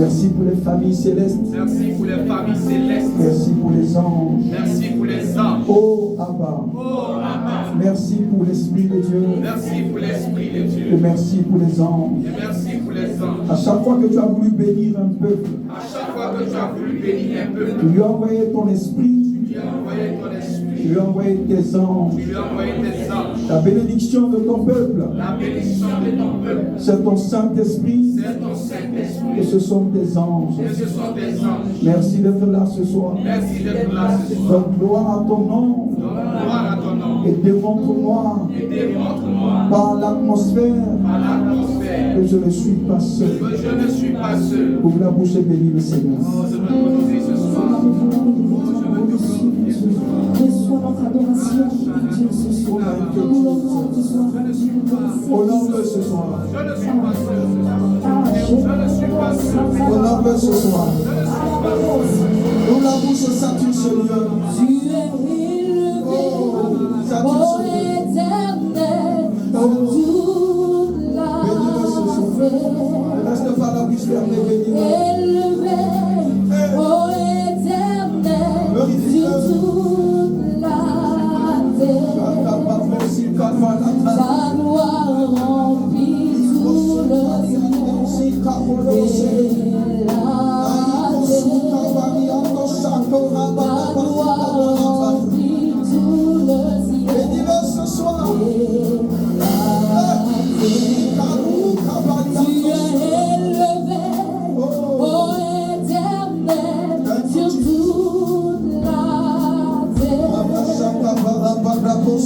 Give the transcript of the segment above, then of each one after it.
Merci pour les familles célestes. Merci pour les familles célestes. Merci pour les anges. Merci pour les anges. Oh Abba. Oh Abba. Merci pour l'Esprit de Dieu. Merci pour l'Esprit de Dieu. Et merci pour les anges. Et merci pour les anges. À chaque fois que tu as voulu bénir un peuple, À chaque fois que tu as voulu bénir un peuple, tu lui as envoyé ton esprit, tu lui as envoyé ton esprit. tu lui as envoyé tes anges. Tu lui as envoyé tes anges. La bénédiction de ton peuple, La bénédiction de ton peuple, c'est ton Saint-Esprit c'est ton Saint-Esprit. et ce sont tes anges. Et ce sont tes anges. Merci d'être là ce soir. Merci d'être là ce soir. Donne gloire à ton nom Donne gloire à ton nom. et démontre-moi Et démontre-moi par l'atmosphère par l'atmosphère que je ne suis pas seul. que je ne suis pas seul. Ouvre la bouche et bénis le Seigneur. Oh, je veux te glorifier ce soir. Oh, je veux te glorifier ce soir. Reçois notre adoration, Dieu, ce soir. Nous l'honorons ce soir. Honore-le ce soir. Je ne suis pas seul ce soir. Je ne suis pas seul. Honore-le ce soir. Ouvre la bouche et sature ce lieu. Tu es élevé, ô éternel, toute la terre. Reste pas la bouche fermée, bénis-le. Élevé, ô éternel, sur toute la terre. Ta gloire remplit tout le ciel et la terre. Ta gloire remplit tout le ciel Bénis-le ce soir. et la terre. Tu es élevé, ô éternel, sur toute la terre.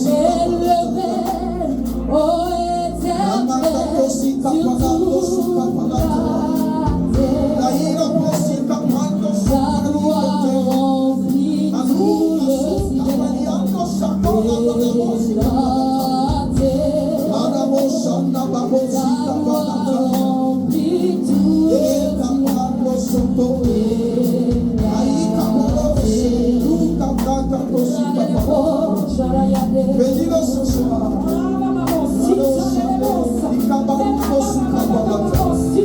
Élevé, ô éternel, sur toute la terre. Ta gloire remplit tout le ciel et la terre. Ta gloire remplit tout le ciel. Bénis-le ce soir. Si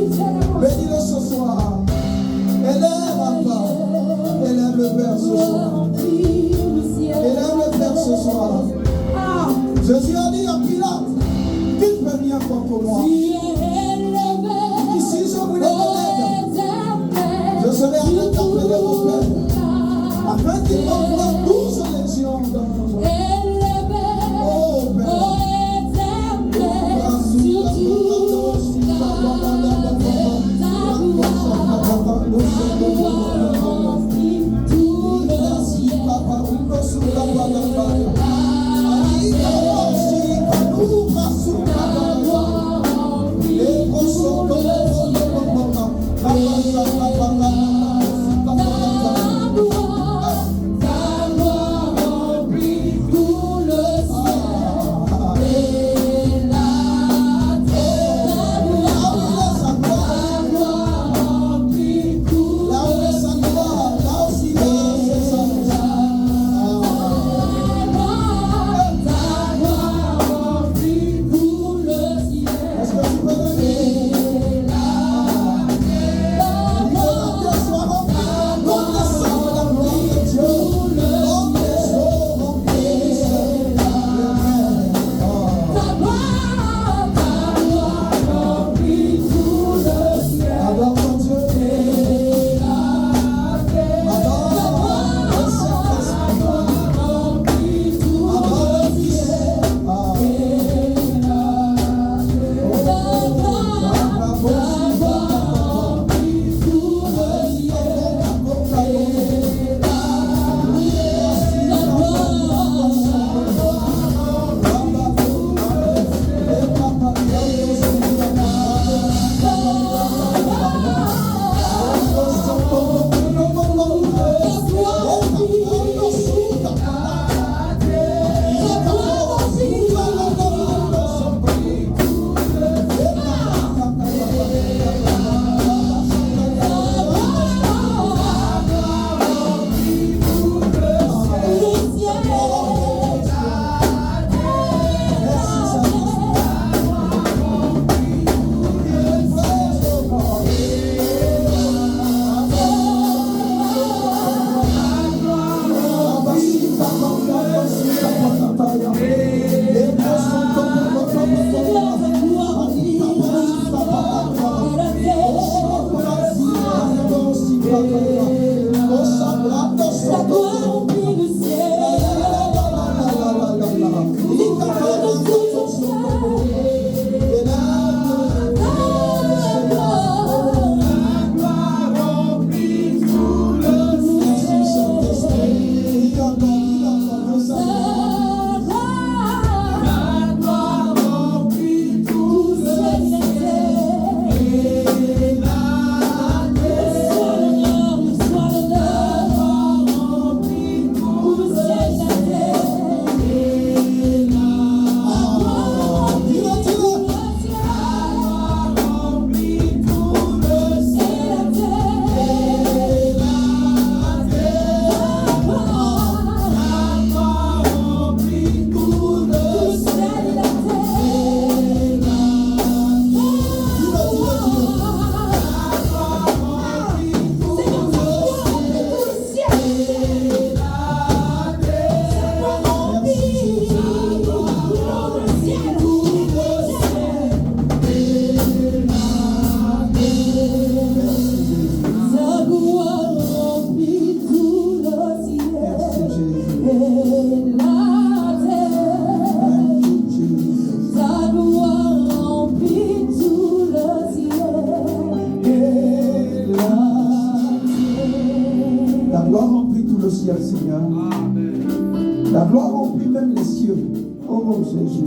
Jésus.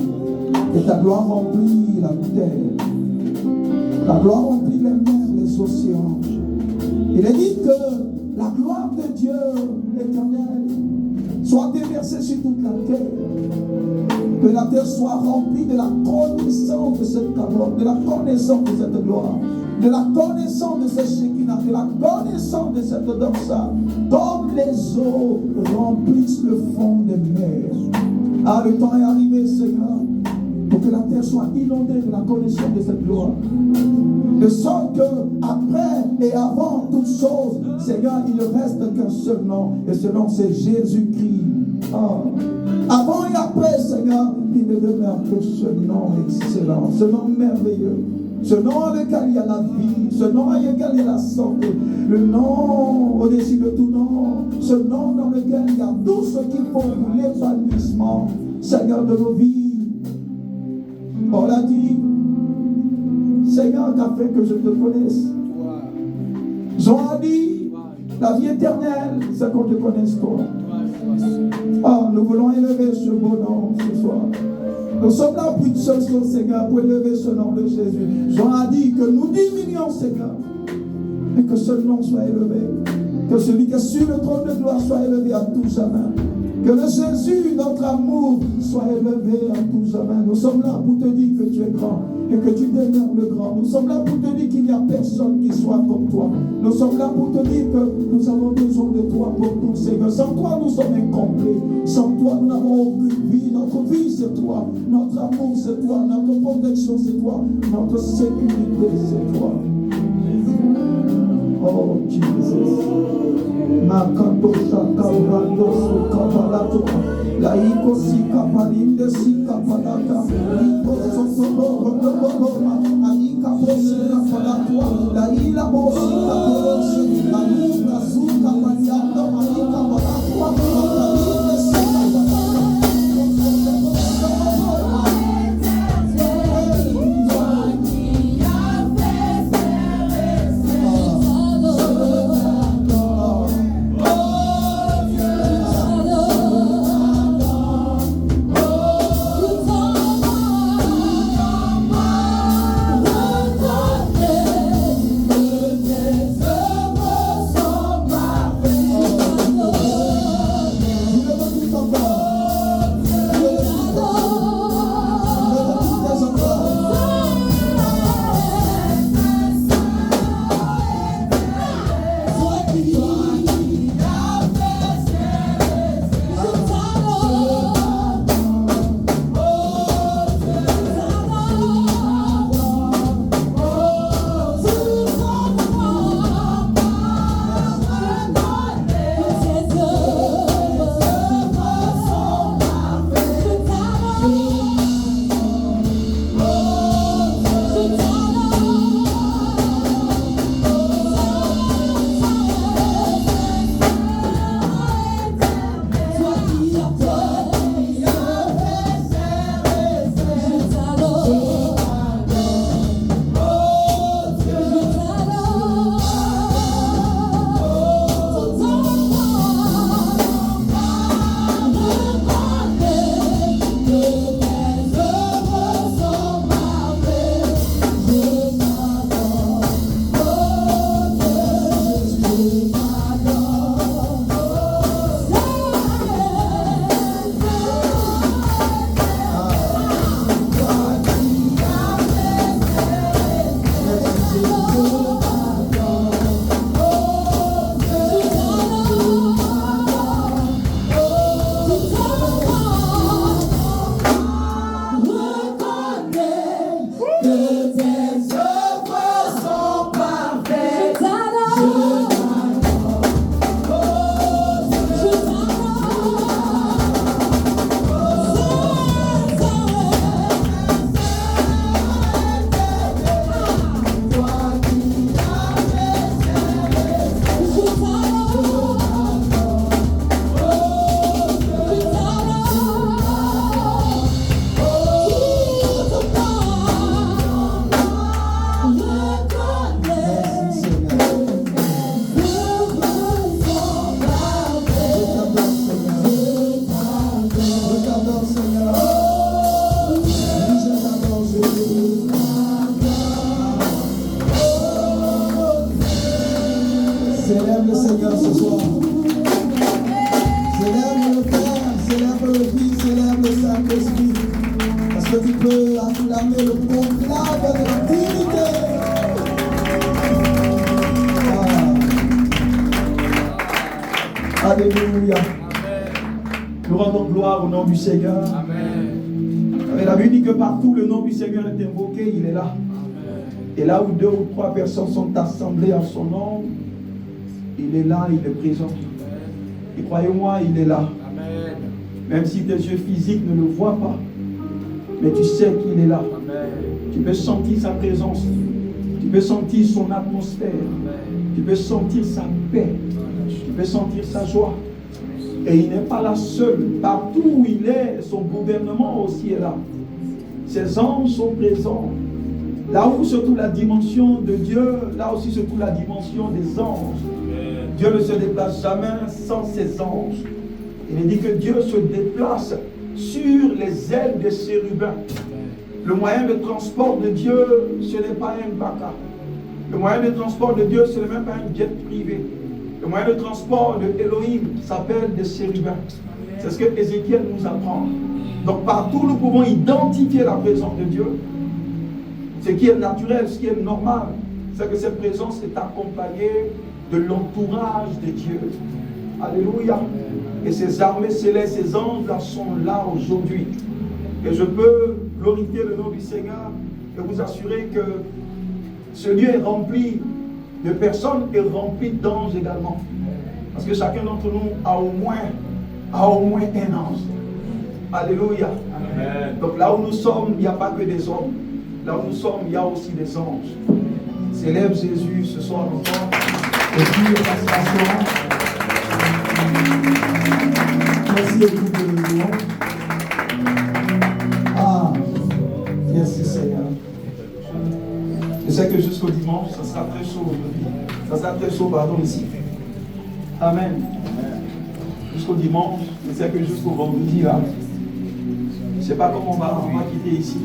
Et ta gloire remplit la terre. Ta gloire remplit les mers, les océans. Il est dit que la gloire de Dieu éternel soit déversée sur toute la terre. Que la terre soit remplie de la connaissance de cette gloire, de la connaissance de cette gloire, de la connaissance de cette Shekinah, de la connaissance de cette doxa, comme les eaux remplissent le fond des mers. Ah, le temps est arrivé, Seigneur, pour que la terre soit inondée de la connaissance de cette gloire. De sorte que, après et avant toutes choses, Seigneur, il ne reste qu'un seul nom, et ce nom c'est Jésus-Christ. Ah. Avant et après, Seigneur, il ne demeure que ce nom excellent, ce nom merveilleux, ce nom dans lequel il y a la vie, ce nom dans lequel il y a la santé, le nom au-dessus de tout nom, ce nom dans lequel il y a tout ce qu'il faut pour l'épanouissement, Seigneur, de nos vies. On l'a dit, Seigneur, qu'a fait que je te connaisse. Jean a dit, la vie éternelle, c'est qu'on te connaisse toi. Ah, nous voulons élever ce beau nom ce soir. Nous sommes là pour une seule chose, Seigneur, pour élever ce nom de Jésus. Jean a dit que nous diminuons, Seigneur, et que ce nom soit élevé. Que celui qui est sur le trône de gloire soit élevé à tout jamais. Que le Jésus, notre amour, soit élevé à tout jamais. Nous sommes là pour te dire que tu es grand et que tu demeures le grand. Nous sommes là pour te dire qu'il n'y a personne qui soit comme toi. Nous sommes là pour te dire que nous avons besoin de toi pour tout, Seigneur. Sans toi, nous sommes incomplets. Sans toi, nous n'avons aucune vie. Notre vie, c'est toi. Notre amour, c'est toi. Notre protection, c'est toi. Notre sécurité, c'est toi. Oh, Jesus. Makato Shakabrando Sukabalato La Iko Sika Palinde Sika Palata Iko Soto Rodoboma Aika Bosika Palatua La Ila Bosika Bosika La Luka Suka Palianda Aika Palatua Akalinde Sika Palata Célèbre le Seigneur ce soir. Célèbre le Père, célèbre le Fils, célèbre le Saint-Esprit. Parce que tu peux acclamer le conclave de la divinité. Alléluia. Nous rendons gloire au nom du Seigneur. Amen. La Bible dit que partout le nom du Seigneur est invoqué, il est là. Amen. Et là où 2 ou 3 personnes sont assemblées en son nom, il est là, il est présent. Et croyez-moi, il est là. Amen. Même si tes yeux physiques ne le voient pas, mais tu sais qu'il est là. Amen. Tu peux sentir sa présence. Tu peux sentir son atmosphère. Amen. Tu peux sentir sa paix. Tu peux sentir sa joie. Et il n'est pas là seul. Partout où il est, son gouvernement aussi est là. Ses anges sont présents. Là où se trouve la dimension de Dieu, là aussi se trouve la dimension des anges. Dieu ne se déplace jamais sans ses anges. Il est dit que Dieu se déplace sur les ailes des chérubins. Le moyen de transport de Dieu, ce n'est pas un baka. Le moyen de transport de Dieu, ce n'est même pas un jet privé. Le moyen de transport de Elohim s'appelle des chérubins. C'est ce que Ézéchiel nous apprend. Donc partout, nous pouvons identifier la présence de Dieu. Ce qui est naturel, ce qui est normal, c'est que cette présence est accompagnée de l'entourage de Dieu. Alléluia. Et ces armées célestes, ces anges là sont là aujourd'hui. Et je peux glorifier le nom du Seigneur et vous assurer que ce lieu est rempli de personnes et rempli d'anges également. Parce que chacun d'entre nous a au moins un ange. Alléluia. Amen. Donc là où nous sommes, il n'y a pas que des hommes. Là où nous sommes, il y a aussi des anges. Célèbre Jésus ce soir encore. Et puis, il s'asseoir. Merci beaucoup de nous. Ah, merci Seigneur. Je sais que jusqu'au dimanche, ça sera très chaud aujourd'hui. Ça sera très chaud, pardon, ici. Amen. Jusqu'au dimanche, je sais que jusqu'au vendredi, là, je ne sais pas comment on va quitter ici.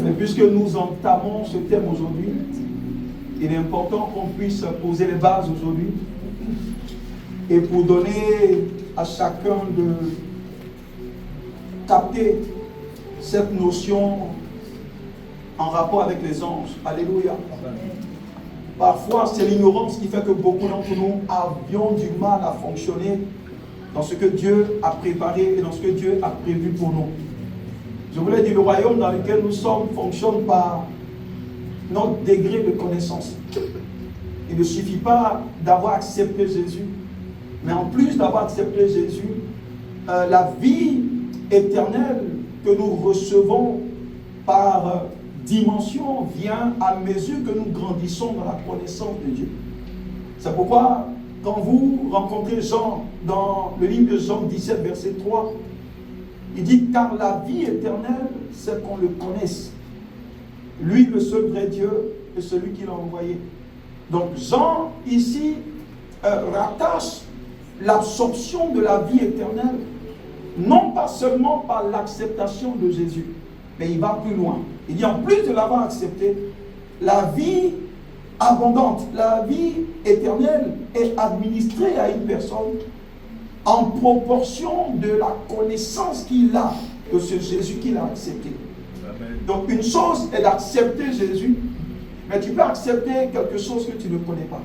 Mais puisque nous entamons ce thème aujourd'hui, il est important qu'on puisse poser les bases aujourd'hui et pour donner à chacun de capter cette notion en rapport avec les anges. Alléluia. Parfois, c'est l'ignorance qui fait que beaucoup d'entre nous avions du mal à fonctionner dans ce que Dieu a préparé et dans ce que Dieu a prévu pour nous. Je voulais dire, le royaume dans lequel nous sommes fonctionne par notre degré de connaissance. Il ne suffit pas d'avoir accepté Jésus, mais en plus d'avoir accepté Jésus, la vie éternelle que nous recevons par dimension vient à mesure que nous grandissons dans la connaissance de Dieu. C'est pourquoi, quand vous rencontrez Jean dans le livre de Jean 17, verset 3, il dit, car la vie éternelle, c'est qu'on le connaisse. Lui, le seul vrai Dieu, et celui qui l'a envoyé. Donc Jean, ici, rattache l'absorption de la vie éternelle, non pas seulement par l'acceptation de Jésus, mais il va plus loin. Il dit, en plus de l'avoir accepté, la vie abondante, la vie éternelle est administrée à une personne en proportion de la connaissance qu'il a de ce Jésus qu'il a accepté. Amen. Donc une chose est d'accepter Jésus, mais tu peux accepter quelque chose que tu ne connais pas.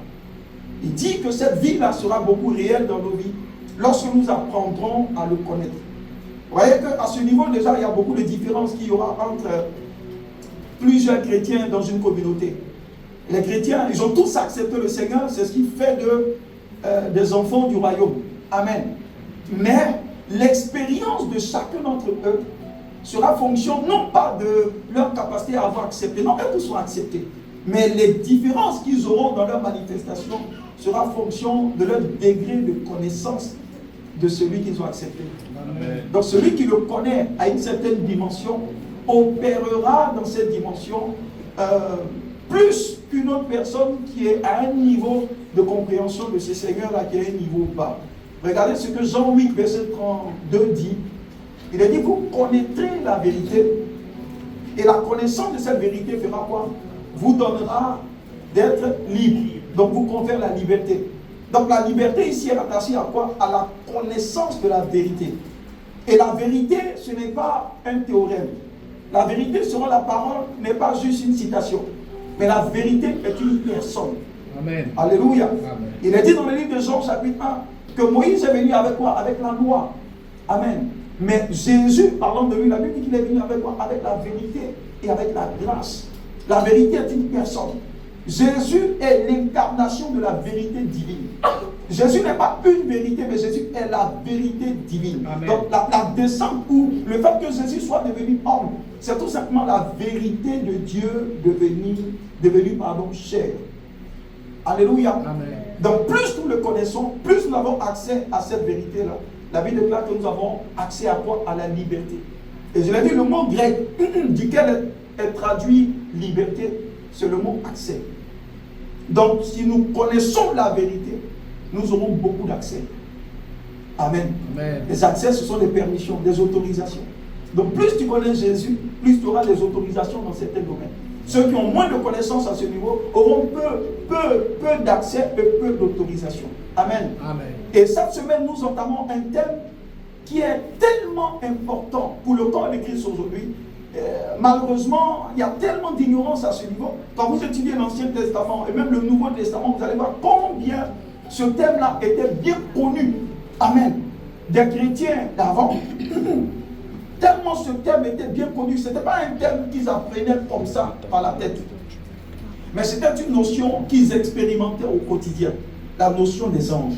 Il dit que cette vie-là sera beaucoup réelle dans nos vies lorsque nous apprendrons à le connaître. Vous voyez qu'à ce niveau déjà, il y a beaucoup de différences qu'il y aura entre plusieurs chrétiens dans une communauté. Les chrétiens, ils ont tous accepté le Seigneur, c'est ce qui fait des enfants du royaume. Amen. Mais l'expérience de chacun d'entre eux sera fonction non pas de leur capacité à avoir accepté, non, eux tous sont acceptés, mais les différences qu'ils auront dans leur manifestation sera fonction de leur degré de connaissance de celui qu'ils ont accepté. Amen. Donc celui qui le connaît à une certaine dimension opérera dans cette dimension plus qu'une autre personne qui est à un niveau de compréhension de ce Seigneur-là qui est à un niveau bas. Regardez ce que Jean 8, verset 32 dit. Il a dit, vous connaîtrez la vérité et la connaissance de cette vérité fera quoi? Vous donnera d'être libre. Donc vous confère la liberté. Donc la liberté ici est rattachée à quoi? À la connaissance de la vérité. Et la vérité, ce n'est pas un théorème. La vérité, selon la parole, n'est pas juste une citation. Mais la vérité est une personne. Amen. Alléluia. Amen. Il est dit dans le livre de Jean, chapitre 1, que Moïse est venu avec quoi? Avec la loi. Amen. Mais Jésus, parlant de lui, la Bible dit qu'il est venu avec quoi? Avec la vérité et avec la grâce. La vérité est une personne. Jésus est l'incarnation de la vérité divine. Jésus n'est pas une vérité, mais Jésus est la vérité divine. Amen. Donc la descente ou le fait que Jésus soit devenu homme, c'est tout simplement la vérité de Dieu devenue chair. Alléluia. Amen. Donc plus nous le connaissons, plus nous avons accès à cette vérité-là. La Bible déclare que nous avons accès à quoi? À la liberté. Et je l'ai dit, le mot grec duquel est traduit liberté, c'est le mot accès. Donc si nous connaissons la vérité, nous aurons beaucoup d'accès. Amen. Amen. Les accès, ce sont des permissions, des autorisations. Donc plus tu connais Jésus, plus tu auras des autorisations dans certains domaines. Ceux qui ont moins de connaissances à ce niveau auront peu d'accès et peu d'autorisation. Amen. Amen. Et cette semaine, nous entamons un thème qui est tellement important pour le corps de Christ aujourd'hui. Malheureusement, il y a tellement d'ignorance à ce niveau. Quand vous étudiez l'Ancien Testament et même le Nouveau Testament, vous allez voir combien ce thème-là était bien connu. Amen. Des chrétiens d'avant. Tellement ce thème était bien connu. Ce n'était pas un thème qu'ils apprenaient comme ça par la tête. Mais c'était une notion qu'ils expérimentaient au quotidien. La notion des anges.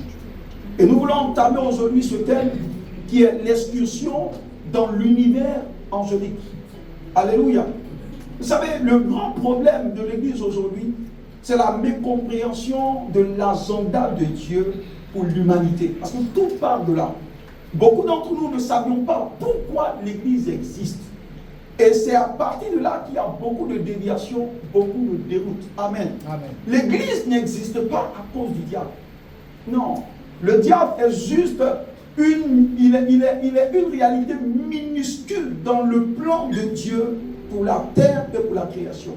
Et nous voulons entamer aujourd'hui ce thème qui est l'excursion dans l'univers angélique. Alléluia. Vous savez, le grand problème de l'Église aujourd'hui, c'est la mécompréhension de l'agenda de Dieu pour l'humanité. Parce que tout part de là. Beaucoup d'entre nous ne savions pas pourquoi l'Église existe. Et c'est à partir de là qu'il y a beaucoup de déviations, beaucoup de déroutes. Amen. Amen. L'Église n'existe pas à cause du diable. Non. Le diable est juste il est une réalité minuscule dans le plan de Dieu pour la terre et pour la création.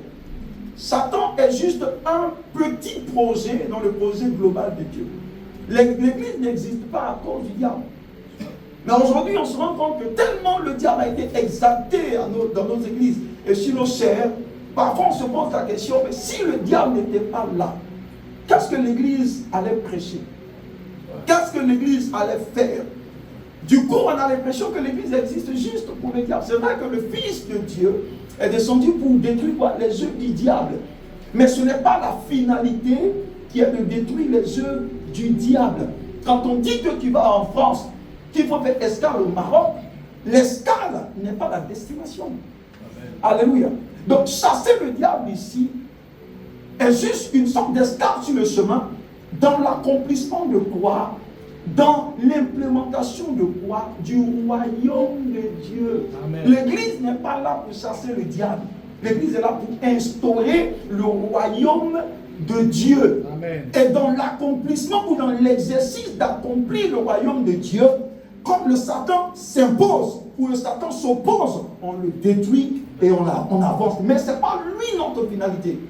Satan est juste un petit projet dans le projet global de Dieu. L'Église n'existe pas à cause du diable. Mais aujourd'hui, on se rend compte que tellement le diable a été exalté dans nos églises et sur nos chairs, parfois on se pose la question, mais si le diable n'était pas là, qu'est-ce que l'Église allait prêcher? Qu'est-ce que l'Église allait faire? Du coup, on a l'impression que l'Église existe juste pour le diable. C'est vrai que le Fils de Dieu est descendu pour détruire les œuvres du diable. Mais ce n'est pas la finalité qui est de détruire les œuvres du diable. Quand on dit que tu vas en France, qu'il faut faire escale au Maroc, l'escale n'est pas la destination. Amen. Alléluia. Donc chasser le diable ici est juste une sorte d'escale sur le chemin dans l'accomplissement de quoi? Dans l'implémentation de quoi? Du royaume de Dieu. L'Église n'est pas là pour chasser le diable. L'Église est là pour instaurer le royaume de Dieu. Amen. Et dans l'accomplissement ou dans l'exercice d'accomplir le royaume de Dieu, comme le Satan s'impose ou le Satan s'oppose, on le détruit et on avance. Mais ce n'est pas lui notre finalité.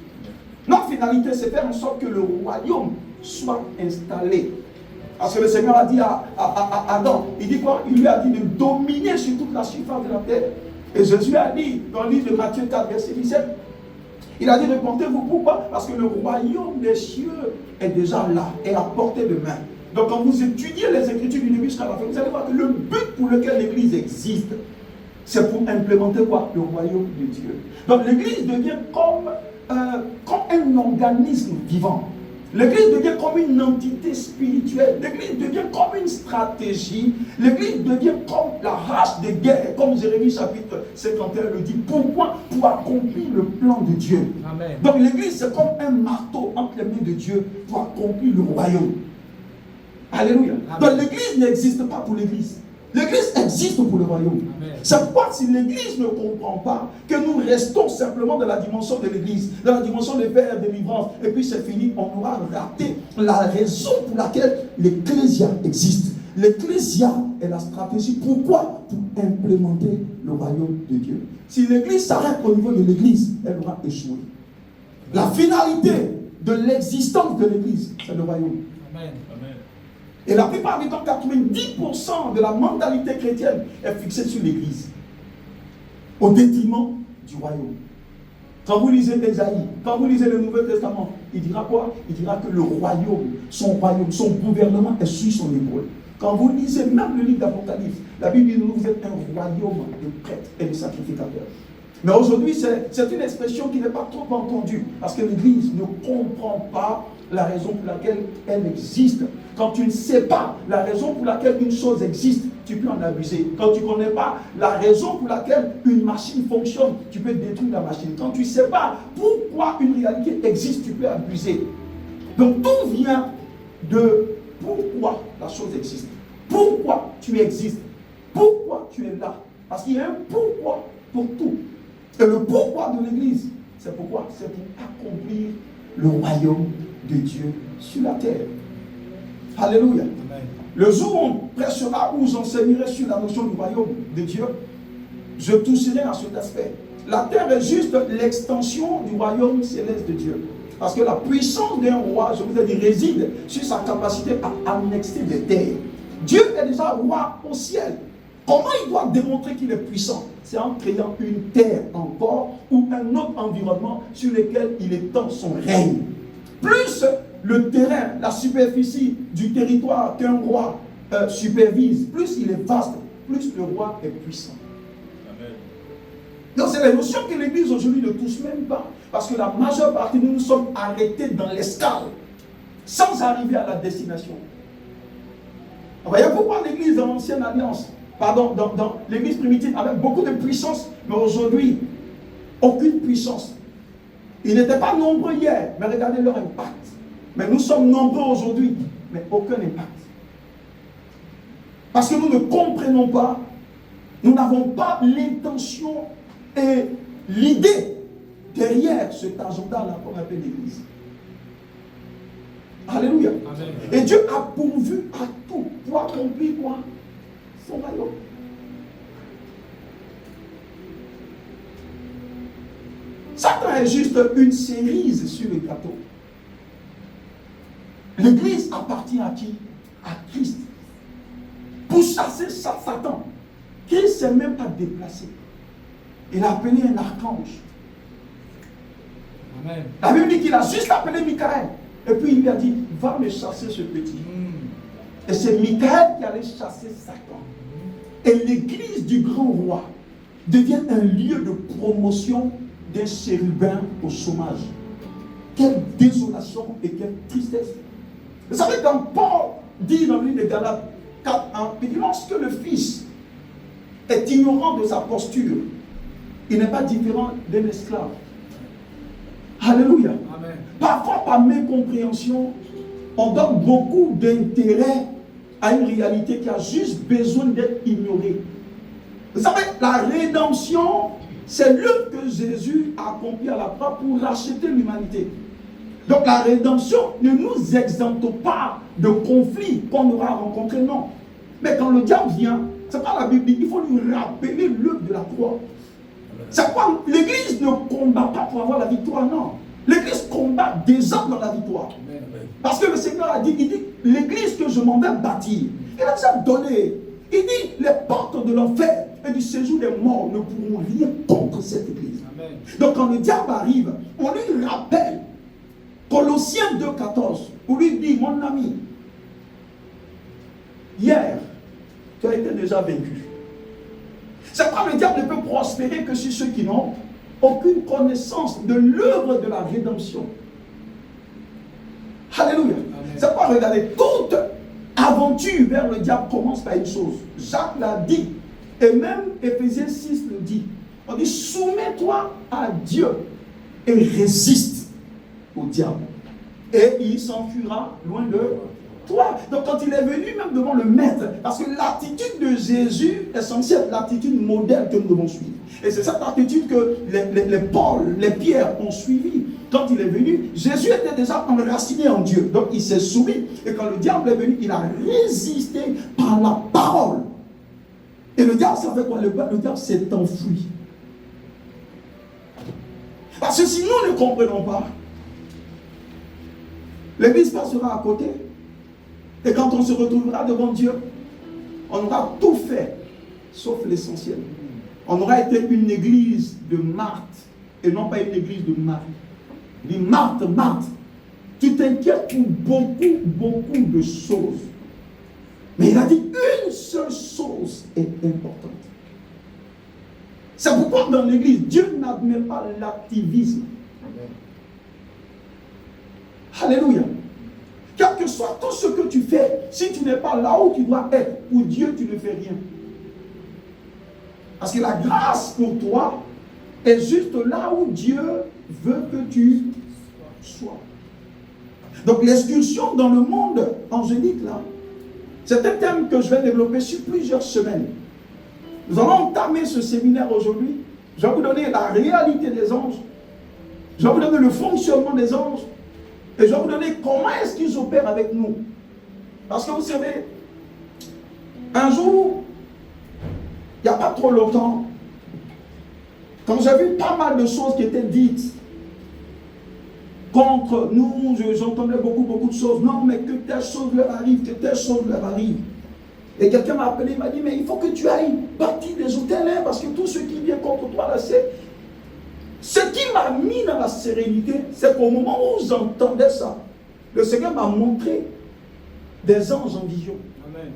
Notre finalité, c'est faire en sorte que le royaume soit installé. Parce que le Seigneur a dit à Adam, il dit quoi? Il lui a dit de dominer sur toute la surface de la terre. Et Jésus a dit, dans le livre de Matthieu 4, verset 17, il a dit, répondez-vous, pourquoi? Parce que le royaume des cieux est déjà là, est à portée de main. Donc quand vous étudiez les Écritures du début jusqu'à la fin, vous allez voir que le but pour lequel l'Église existe, c'est pour implémenter quoi? Le royaume de Dieu. Donc l'Église devient comme un organisme vivant. L'Église devient comme une entité spirituelle. L'Église devient comme une stratégie. L'Église devient comme la race de guerre, comme Jérémie chapitre 51 le dit. Pourquoi? Pour accomplir le plan de Dieu. Amen. Donc l'Église, c'est comme un marteau entre les mains de Dieu pour accomplir le royaume. Alléluia. Amen. Donc l'Église n'existe pas pour l'Église. L'Église existe pour le royaume. C'est pourquoi si l'Église ne comprend pas que nous restons simplement dans la dimension de l'Église, dans la dimension de paix et de délivrance, et puis c'est fini, on aura raté la raison pour laquelle l'Ecclésia existe. L'Ecclésia est la stratégie. Pourquoi? Pour implémenter le royaume de Dieu. Si l'Église s'arrête au niveau de l'Église, elle aura échoué. La finalité de l'existence de l'Église, c'est le royaume. Amen. Et la plupart du temps, 90% de la mentalité chrétienne est fixée sur l'Église, au détriment du royaume. Quand vous lisez Ésaïe, quand vous lisez le Nouveau Testament, il dira quoi? Il dira que le royaume, son gouvernement est sur son épaule. Quand vous lisez même le livre d'Apocalypse, la Bible dit que vous êtes un royaume de prêtres et de sacrificateurs. Mais aujourd'hui, c'est une expression qui n'est pas trop entendue, parce que l'Église ne comprend pas la raison pour laquelle elle existe. Quand tu ne sais pas la raison pour laquelle une chose existe, tu peux en abuser. Quand tu ne connais pas la raison pour laquelle une machine fonctionne, tu peux détruire la machine. Quand tu ne sais pas pourquoi une réalité existe, tu peux abuser. Donc tout vient de pourquoi la chose existe. Pourquoi tu existes. Pourquoi tu es là. Parce qu'il y a un pourquoi pour tout. Et le pourquoi de l'Église, c'est pourquoi? C'est pour accomplir le royaume de Dieu sur la terre. Alléluia. Amen. Le jour où on prêchera, où j'enseignerai sur la notion du royaume de Dieu, je toucherai à cet aspect. La terre est juste l'extension du royaume céleste de Dieu. Parce que la puissance d'un roi, je vous ai dit, réside sur sa capacité à annexer des terres. Dieu est déjà roi au ciel. Comment il doit démontrer qu'il est puissant? C'est en créant une terre encore ou un autre environnement sur lequel il étend son règne. Plus le terrain, la superficie du territoire qu'un roi supervise, plus il est vaste, plus le roi est puissant. Amen. Donc c'est la notion que l'Église aujourd'hui ne touche même pas. Parce que la majeure partie de nous sommes arrêtés dans l'escale, sans arriver à la destination. Vous voyez pourquoi l'Église dans l'ancienne alliance, dans l'Église primitive, avait beaucoup de puissance, mais aujourd'hui, aucune puissance. Ils n'étaient pas nombreux hier, mais regardez leur impact. Mais nous sommes nombreux aujourd'hui, mais aucun impact. Parce que nous ne comprenons pas, nous n'avons pas l'intention et l'idée derrière cet agenda-là qu'on appelle l'Église. Alléluia. Amen. Et Dieu a pourvu à tout pour accomplir quoi? Son royaume. Satan est juste une cerise sur le gâteau. L'Église appartient à qui? À Christ. Pour chasser Satan, qui ne s'est même pas déplacé. Il a appelé un archange. Amen. La Bible dit qu'il a juste appelé Michael. Et puis il lui a dit, va me chasser ce petit. Et c'est Michael qui allait chasser Satan. Et l'église du grand roi devient un lieu de promotion d'un chérubin au chômage. Quelle désolation et quelle tristesse. Vous savez, quand Paul dit dans le livre de Galates 4:1, il dit, lorsque le Fils est ignorant de sa posture, il n'est pas différent d'un esclave. Alléluia. Amen. Parfois, par mécompréhension, on donne beaucoup d'intérêt à une réalité qui a juste besoin d'être ignorée. Vous savez, la rédemption, c'est l'œuvre que Jésus a accomplie à la croix pour racheter l'humanité. Donc la rédemption ne nous exempte pas de conflits qu'on aura rencontrés, non. Mais quand le diable vient, c'est pas la Bible, il faut lui rappeler l'œuvre de la croix. C'est quoi? L'Église ne combat pas pour avoir la victoire, non. L'Église combat déjà dans la victoire. Parce que le Seigneur a dit, il dit, l'Église que je m'en vais bâtir, il a déjà donné. Il dit, les portes de l'enfer et du séjour des morts ne pourront rien contre cette Église. Amen. Donc quand le diable arrive, on lui rappelle, Colossiens 2:14, où lui dit, mon ami, hier, tu as été déjà vaincu. C'est pourquoi le diable ne peut prospérer que sur ceux qui n'ont aucune connaissance de l'œuvre de la rédemption. Alléluia. C'est pourquoi, regardez, toute aventure vers le diable commence par une chose. Jacques l'a dit, et même Éphésiens 6 le dit. On dit, soumets-toi à Dieu et résiste au diable. Et il s'enfuira loin de toi. Donc quand il est venu même devant le maître, parce que l'attitude de Jésus est censée être l'attitude modèle que nous devons suivre. Et c'est cette attitude que les Paul, les Pierre ont suivi. Quand il est venu, Jésus était déjà enraciné en Dieu. Donc il s'est soumis. Et quand le diable est venu, il a résisté par la parole. Et le diable, ça fait quoi? Le diable s'est enfui. Parce que si nous ne comprenons pas, l'église passera à côté. Et quand on se retrouvera devant Dieu, on aura tout fait, sauf l'essentiel. On aura été une église de Marthe, et non pas une église de Marie. Il dit Marthe, Marthe, tu t'inquiètes pour beaucoup de choses. Mais il a dit une seule chose est importante. C'est pourquoi dans l'église, Dieu n'admet pas l'activisme. Alléluia. Quel que soit tout ce que tu fais, si tu n'es pas là où tu dois être, pour Dieu, tu ne fais rien. Parce que la grâce pour toi est juste là où Dieu veut que tu sois. Donc l'excursion dans le monde angélique, là, c'est un thème que je vais développer sur plusieurs semaines. Nous allons entamer ce séminaire aujourd'hui. Je vais vous donner la réalité des anges. Je vais vous donner le fonctionnement des anges. Et je vais vous donner comment est-ce qu'ils opèrent avec nous. Parce que vous savez, un jour, il n'y a pas trop longtemps, quand j'ai vu pas mal de choses qui étaient dites contre nous, j'entendais beaucoup de choses. Non, mais que telle chose leur arrive, que telle chose leur arrive. Et quelqu'un m'a appelé, il m'a dit, mais il faut que tu ailles bâtir des hôtels, hein, parce que tout ce qui vient contre toi, là, c'est... Ce qui m'a mis dans la sérénité, c'est qu'au moment où j'entendais ça, le Seigneur m'a montré des anges en vision. Amen.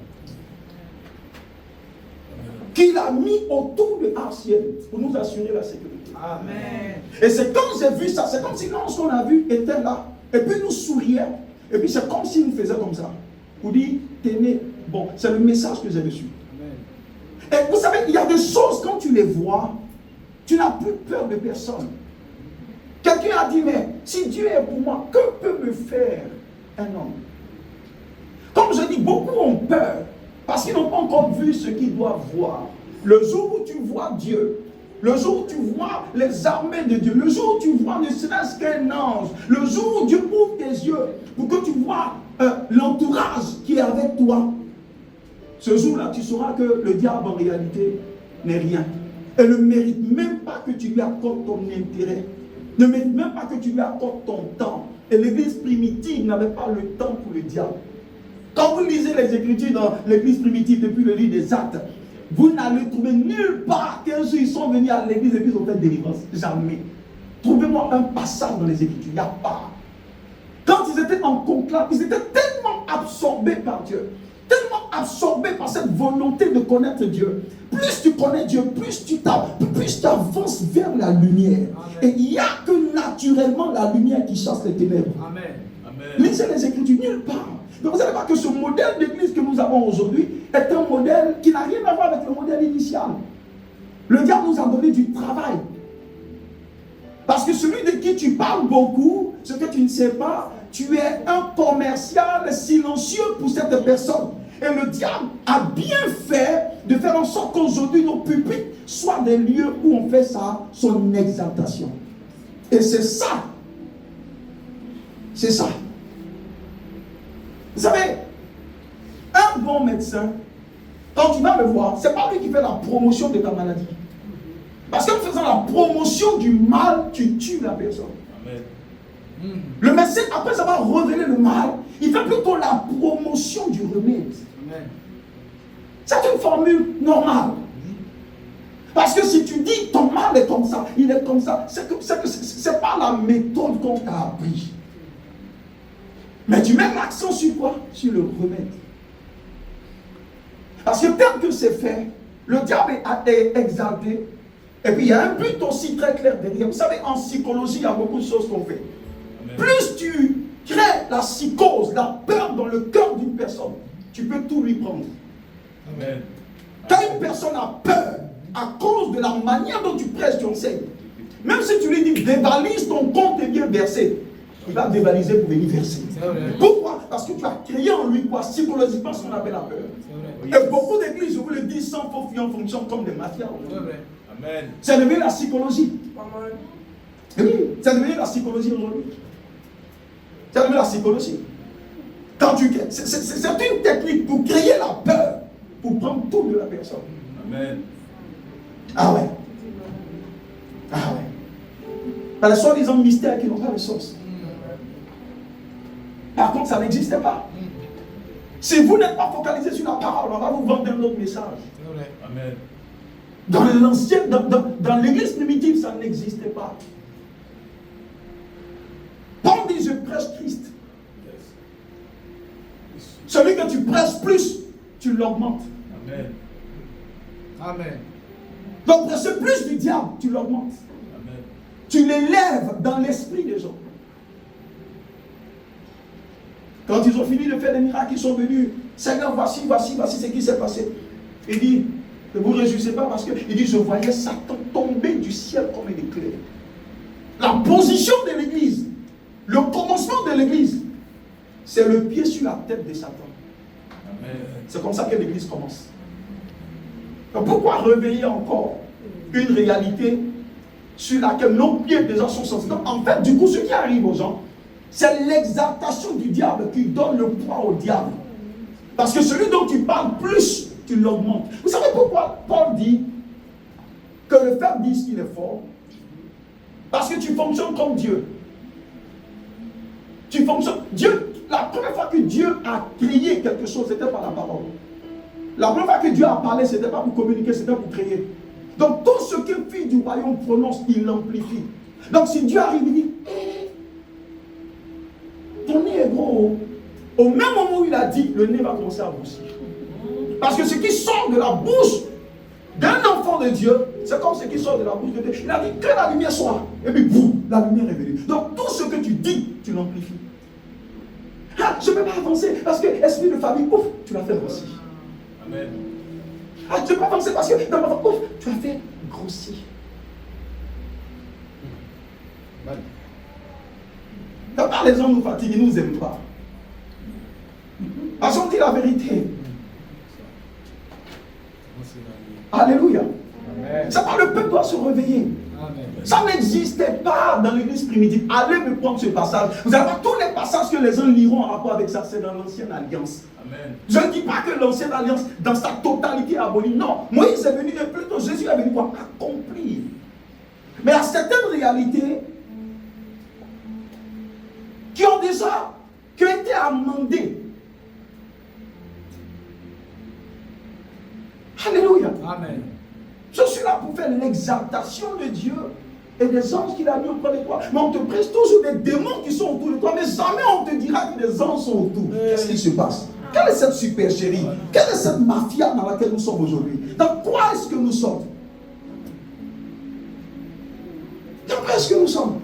Qu'il a mis autour de l'arc-ciel pour nous assurer la sécurité. Amen. Et c'est quand j'ai vu ça, c'est comme si l'ange qu'on a vu était là, et puis nous souriait, et puis c'est comme s'il nous faisait comme ça. Pour dire, tenez, bon, c'est le message que j'ai reçu. Amen. Et vous savez, il y a des choses, quand tu les vois, tu n'as plus peur de personne. Quelqu'un a dit, mais si Dieu est pour moi, que peut me faire un homme? Comme je dis, beaucoup ont peur, parce qu'ils n'ont pas encore vu ce qu'ils doivent voir. Le jour où tu vois Dieu, le jour où tu vois les armées de Dieu, le jour où tu vois ne serait-ce qu'un ange, le jour où Dieu ouvre tes yeux pour que tu vois l'entourage qui est avec toi, ce jour-là, tu sauras que le diable en réalité n'est rien. Et ne mérite même pas que tu lui accordes ton intérêt. Ne mérite même pas que tu lui accordes ton temps. Et l'église primitive n'avait pas le temps pour le diable. Quand vous lisez les Écritures dans l'église primitive depuis le livre des Actes, vous n'allez trouver nulle part qu'un jour ils sont venus à l'église et puis ils ont fait délivrance. Jamais. Trouvez-moi un passage dans les Écritures. Il n'y a pas. Quand ils étaient en conclave, ils étaient tellement absorbés par Dieu, tellement absorbés par cette volonté de connaître Dieu. Plus tu connais Dieu, plus tu avances vers la lumière. Amen. Et il n'y a que naturellement la lumière qui chasse les ténèbres. Amen. Amen. Lisez les Écritures, nulle part. Donc vous savez pas que ce modèle d'église que nous avons aujourd'hui est un modèle qui n'a rien à voir avec le modèle initial. Le diable nous a donné du travail. Parce que celui de qui tu parles beaucoup, ce que tu ne sais pas, tu es un commercial silencieux pour cette personne. Et le diable a bien fait de faire en sorte qu'aujourd'hui nos pupitres soient des lieux où on fait son exaltation. Et c'est ça. C'est ça. Vous savez, un bon médecin, quand tu vas le voir, ce n'est pas lui qui fait la promotion de ta maladie. Parce qu'en faisant la promotion du mal, tu tues la personne. Amen. Le médecin, après avoir révélé le mal, il fait plutôt la promotion du remède. Amen. C'est une formule normale. Parce que si tu dis ton mal est comme ça, il est comme ça, c'est pas la méthode qu'on t'a appris. Mais tu mets l'accent sur quoi? Sur le remède. Parce que tel que c'est fait, le diable est exalté. Et puis il y a un but aussi très clair derrière. Vous savez, en psychologie, il y a beaucoup de choses qu'on fait. Amen. Plus tu crées la psychose, la peur dans le cœur d'une personne, tu peux tout lui prendre. Amen. Quand une personne a peur à cause de la manière dont tu prêches, tu enseignes, même si tu lui dis dévalise ton compte est bien versé, il va dévaliser pour venir verser. Pourquoi? Parce que tu as créé en lui quoi? Psychologiquement ce qu'on appelle la peur. Et beaucoup d'églises, je vous le dis, sans faux fuyants, fonctionnent comme des mafias. Amen. C'est devenu la psychologie. Oui, c'est devenu la psychologie aujourd'hui. C'est devenu la psychologie. Quand tu crées, c'est une technique pour créer la peur, pour prendre tout de la personne. Amen. Ah ouais. Ah ouais. Par les soi-disant mystères qui n'ont pas de sens. Par contre, ça n'existait pas. Si vous n'êtes pas focalisé sur la parole, on va vous vendre un autre message. Amen. Dans l'ancienne, dans l'église primitive, ça n'existait pas. Paul dit, je prêche Christ. Celui que tu prêches plus, tu l'augmentes. Amen. Amen. Donc prêcher plus du diable, tu l'augmentes. Amen. Tu l'élèves dans l'esprit des gens. Quand ils ont fini de faire des miracles, ils sont venus. Seigneur, voici ce qui s'est passé. Il dit, ne vous réjouissez pas parce que, il dit, je voyais Satan tomber du ciel comme un éclair. La position de l'église, le commencement de l'église, c'est le pied sur la tête de Satan. Amen. C'est comme ça que l'église commence. Donc pourquoi réveiller encore une réalité sur laquelle nos pieds déjà sont sensibles? Donc en fait, du coup, ce qui arrive aux gens, c'est l'exaltation du diable qui donne le poids au diable. Parce que celui dont tu parles plus, tu l'augmentes. Vous savez pourquoi Paul dit que le faible dit qu'il est fort? Parce que tu fonctionnes comme Dieu. Tu fonctionnes. Dieu, la première fois que Dieu a créé quelque chose, c'était par la parole. La première fois que Dieu a parlé, ce n'était pas pour communiquer, c'était pour créer. Donc tout ce que le fils du royaume prononce, il l'amplifie. Donc si Dieu arrive, il dit, ton nez est gros. Au même moment où il a dit, le nez va commencer à grossir. Parce que ce qui sort de la bouche d'un enfant de Dieu, c'est comme ce qui sort de la bouche de Dieu. Il a dit que la lumière soit. Et puis boum, la lumière est venue. Donc tout ce que tu dis, tu l'amplifies. Ah, je ne peux pas avancer parce que esprit de famille, ouf, tu l'as fait grossir. Amen. Ah, je ne peux pas avancer parce que dans ma famille, ouf, tu l'as fait grossir. Quand les gens nous fatiguent, ils ne nous aiment pas. Parce qu'on dit la vérité. Alléluia. C'est pas le peuple doit se réveiller. Amen. Ça n'existait pas dans l'église primitive. Allez me prendre ce passage. Vous allez voir tous les passages que les gens liront en rapport avec ça, c'est dans l'ancienne alliance. Amen. Je ne dis pas que l'ancienne alliance dans sa totalité est abolie. Non, Moïse est venu, et plutôt Jésus est venu pour accomplir. Mais il y a certaines réalités qui ont déjà été amendées. Alléluia. Amen. Je suis là pour faire l'exaltation de Dieu et des anges qu'il a mis auprès de toi. Mais on te prêche toujours des démons qui sont autour de toi, mais jamais on te dira que des anges sont autour. Qu'est-ce qui se passe? Quelle est cette supercherie? Quelle est cette mafia dans laquelle nous sommes aujourd'hui? Dans quoi est-ce que nous sommes? Dans quoi est-ce que nous sommes?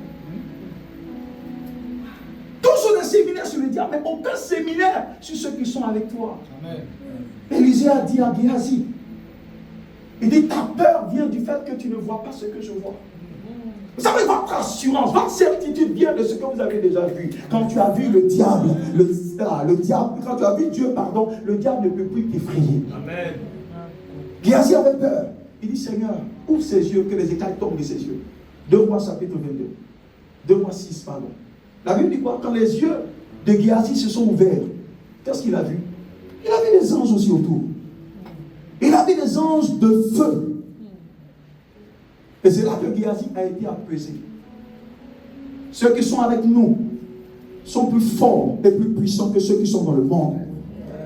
Toujours des séminaires sur le diable, mais aucun séminaire sur ceux qui sont avec toi. Amen. Élisée a dit à Géasi, il dit, ta peur vient du fait que tu ne vois pas ce que je vois. Vous savez, votre assurance, votre certitude vient de ce que vous avez déjà vu. Quand tu as vu le diable, quand tu as vu Dieu, pardon, le diable ne peut plus t'effrayer. Amen. Géasi avait peur. Il dit, Seigneur, ouvre ses yeux, que les écailles tombent de ses yeux. 2 Rois chapitre 22. 2 Rois 6, pardon. La Bible dit quoi? Quand les yeux de Géasi se sont ouverts, qu'est-ce qu'il a vu? Il a vu des anges aussi autour. Il a vu des anges de feu. Et c'est là que Géasi a été apaisé. Ceux qui sont avec nous sont plus forts et plus puissants que ceux qui sont dans le monde.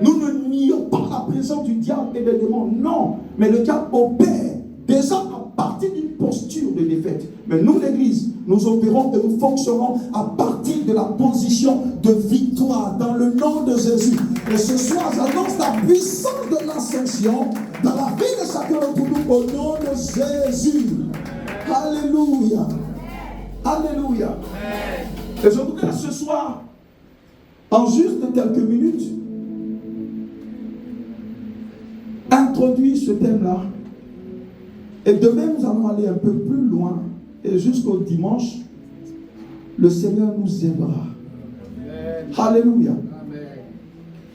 Nous ne nions pas la présence du diable et des démons. Non, mais le diable opère déjà à partir d'une posture de défaite. Mais nous, l'Église, nous opérons et nous fonctionnons à partir de la position de victoire dans le nom de Jésus. Et ce soir, j'annonce la puissance de l'ascension dans la vie de chacun d'entre nous au nom de Jésus. Alléluia. Alléluia. Et je voudrais ce soir, en juste quelques minutes, introduire ce thème-là. Et demain, nous allons aller un peu plus loin. Et jusqu'au dimanche, le Seigneur nous aidera. Alléluia.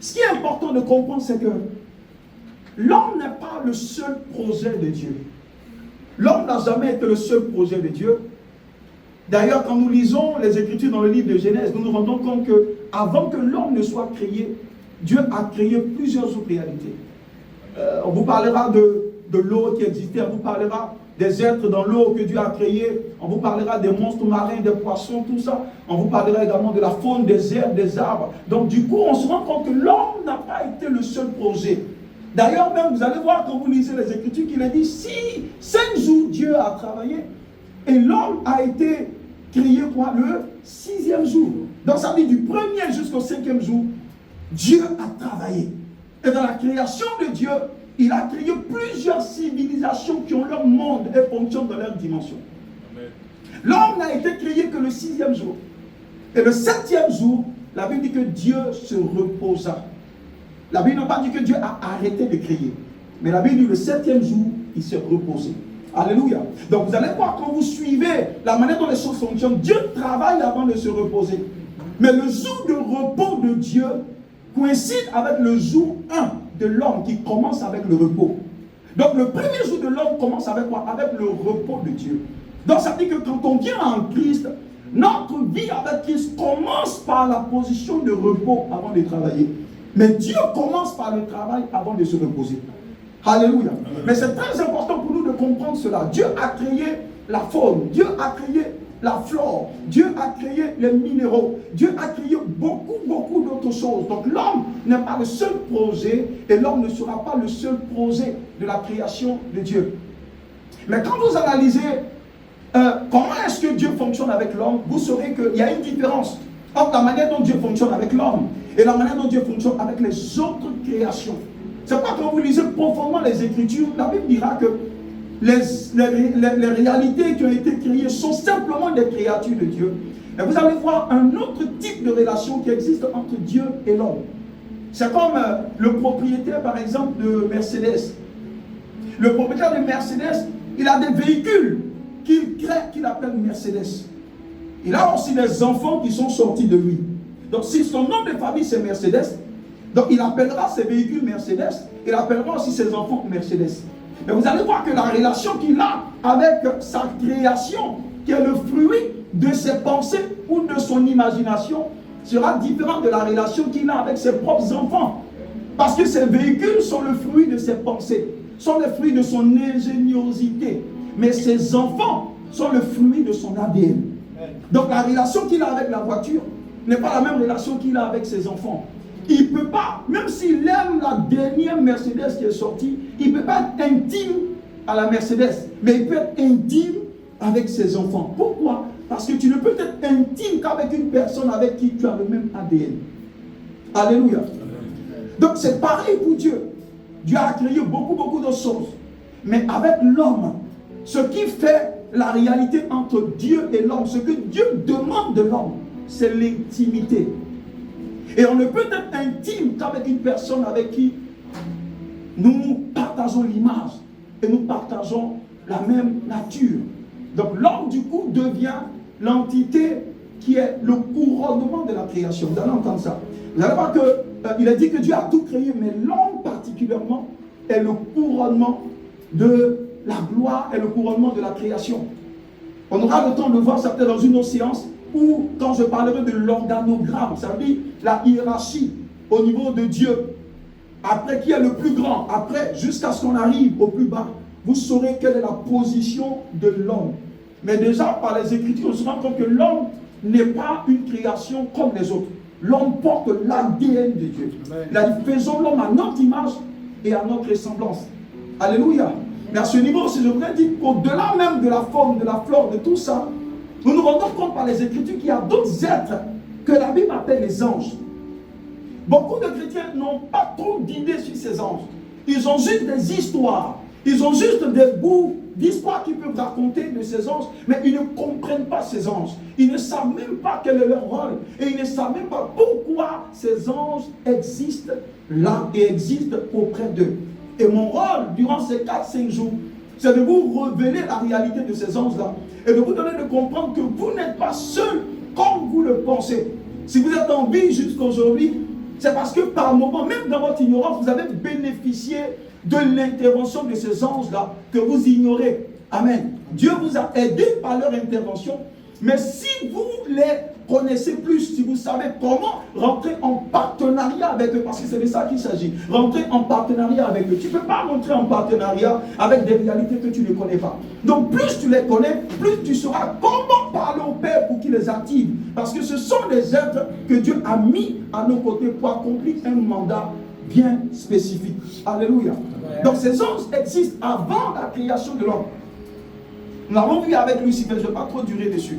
Ce qui est important de comprendre, c'est que l'homme n'est pas le seul projet de Dieu. L'homme n'a jamais été le seul projet de Dieu. D'ailleurs, quand nous lisons les Écritures dans le livre de Genèse, nous nous rendons compte que avant que l'homme ne soit créé, Dieu a créé plusieurs autres réalités. On vous parlera de l'eau qui existait, on vous parlera des êtres dans l'eau que Dieu a créés. On vous parlera des monstres marins, des poissons, tout ça. On vous parlera également de la faune, des herbes, des arbres. Donc du coup, on se rend compte que l'homme n'a pas été le seul projet. D'ailleurs, même, vous allez voir quand vous lisez les Écritures qu'il est dit, si 5 jours Dieu a travaillé, et l'homme a été créé quoi? Le 6e jour. Donc ça veut dire du 1er jusqu'au 5e jour, Dieu a travaillé. Et dans la création de Dieu, il a créé plusieurs civilisations qui ont leur monde et fonctionnent dans leur dimension. L'homme n'a été créé que le 6e jour. Et le 7e jour, la Bible dit que Dieu se reposa. La Bible n'a pas dit que Dieu a arrêté de créer. Mais la Bible dit que le 7e jour, il s'est reposé. Alléluia. Donc vous allez voir quand vous suivez la manière dont les choses fonctionnent, Dieu travaille avant de se reposer. Mais le jour de repos de Dieu coïncide avec le jour 1 de l'homme qui commence avec le repos. Donc le premier jour de l'homme commence avec quoi? Avec le repos de Dieu. Donc ça veut dire que quand on vient en Christ, notre vie avec Christ commence par la position de repos avant de travailler. Mais Dieu commence par le travail avant de se reposer. Alléluia. Mais c'est très important pour nous de comprendre cela. Dieu a créé la faune, Dieu a créé la flore, Dieu a créé les minéraux, Dieu a créé beaucoup d'autres choses. Donc l'homme n'est pas le seul projet et l'homme ne sera pas le seul projet de la création de Dieu. Mais quand vous analysez comment est-ce que Dieu fonctionne avec l'homme, vous saurez qu'il y a une différence entre la manière dont Dieu fonctionne avec l'homme et la manière dont Dieu fonctionne avec les autres créations. C'est pas quand vous lisez profondément les Écritures, la Bible dira que les réalités qui ont été créées sont simplement des créatures de Dieu. Et vous allez voir un autre type de relation qui existe entre Dieu et l'homme. C'est comme le propriétaire, par exemple, de Mercedes. Le propriétaire de Mercedes, il a des véhicules qu'il crée, qu'il appelle Mercedes. Il a aussi des enfants qui sont sortis de lui. Donc si son nom de famille c'est Mercedes, donc il appellera ses véhicules Mercedes, il appellera aussi ses enfants Mercedes. Et vous allez voir que la relation qu'il a avec sa création, qui est le fruit de ses pensées ou de son imagination, sera différente de la relation qu'il a avec ses propres enfants. Parce que ces véhicules sont le fruit de ses pensées, sont le fruit de son ingéniosité. Mais ses enfants sont le fruit de son ADN. Donc la relation qu'il a avec la voiture n'est pas la même relation qu'il a avec ses enfants. Il ne peut pas, même s'il aime la dernière Mercedes qui est sortie, il ne peut pas être intime à la Mercedes, mais il peut être intime avec ses enfants. Pourquoi? Parce que tu ne peux être intime qu'avec une personne avec qui tu as le même ADN. Alléluia. Donc c'est pareil pour Dieu. Dieu a créé beaucoup de choses. Mais avec l'homme, ce qui fait la réalité entre Dieu et l'homme, ce que Dieu demande de l'homme, c'est l'intimité. Et on ne peut être intime qu'avec une personne avec qui nous partageons l'image et nous partageons la même nature. Donc l'homme du coup devient l'entité qui est le couronnement de la création. Vous allez entendre ça. Vous allez voir qu'il est dit que Dieu a tout créé, mais l'homme particulièrement est le couronnement de la gloire et le couronnement de la création. On aura le temps de voir ça peut-être dans une autre séance, ou quand je parlerai de l'organogramme, ça veut dire la hiérarchie au niveau de Dieu. Après, qui est le plus grand? Après, jusqu'à ce qu'on arrive au plus bas, vous saurez quelle est la position de l'homme. Mais déjà, par les Écritures, on se rend compte que l'homme n'est pas une création comme les autres. L'homme porte l'ADN de Dieu. Il a dit, faisons l'homme à notre image et à notre ressemblance. Alléluia. Mais à ce niveau aussi, je voudrais dire qu'au-delà même de la forme, de la flore, de tout ça, nous nous rendons compte par les Écritures qu'il y a d'autres êtres que la Bible appelle les anges. Beaucoup de chrétiens n'ont pas trop d'idées sur ces anges. Ils ont juste des histoires. Ils ont juste des bouts d'histoires qu'ils peuvent raconter de ces anges, mais ils ne comprennent pas ces anges. Ils ne savent même pas quel est leur rôle. Et ils ne savent même pas pourquoi ces anges existent là et existent auprès d'eux. Et mon rôle, durant ces 4-5 jours, c'est de vous révéler la réalité de ces anges-là et de vous donner de comprendre que vous n'êtes pas seul comme vous le pensez. Si vous êtes en vie jusqu'aujourd'hui, c'est parce que par moment, même dans votre ignorance, vous avez bénéficié de l'intervention de ces anges-là que vous ignorez. Amen. Dieu vous a aidé par leur intervention, mais si vous les connaissez plus, si vous savez comment rentrer en partenariat avec eux, parce que c'est de ça qu'il s'agit, rentrer en partenariat avec eux. Tu ne peux pas rentrer en partenariat avec des réalités que tu ne connais pas. Donc plus tu les connais, plus tu sauras comment parler au Père pour qu'il les active. Parce que ce sont des êtres que Dieu a mis à nos côtés pour accomplir un mandat bien spécifique. Alléluia. Donc ces anges existent avant la création de l'homme. Nous l'avons vu avec Lucifer, je ne vais pas trop durer dessus.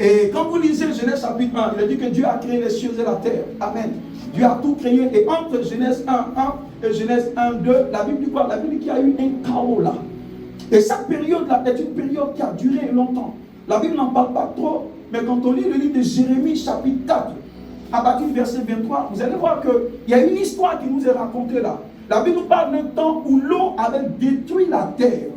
Et quand vous lisez Genèse chapitre 1, il a dit que Dieu a créé les cieux et la terre. Amen. Dieu a tout créé. Et entre Genèse 1:1 et Genèse 1:2, la Bible dit quoi? La Bible dit qu'il y a eu un chaos là. Et cette période-là est une période qui a duré longtemps. La Bible n'en parle pas trop, mais quand on lit le livre de Jérémie chapitre 4, à partir du verset 23, vous allez voir qu'il y a une histoire qui nous est racontée là. La Bible nous parle d'un temps où l'eau avait détruit la terre.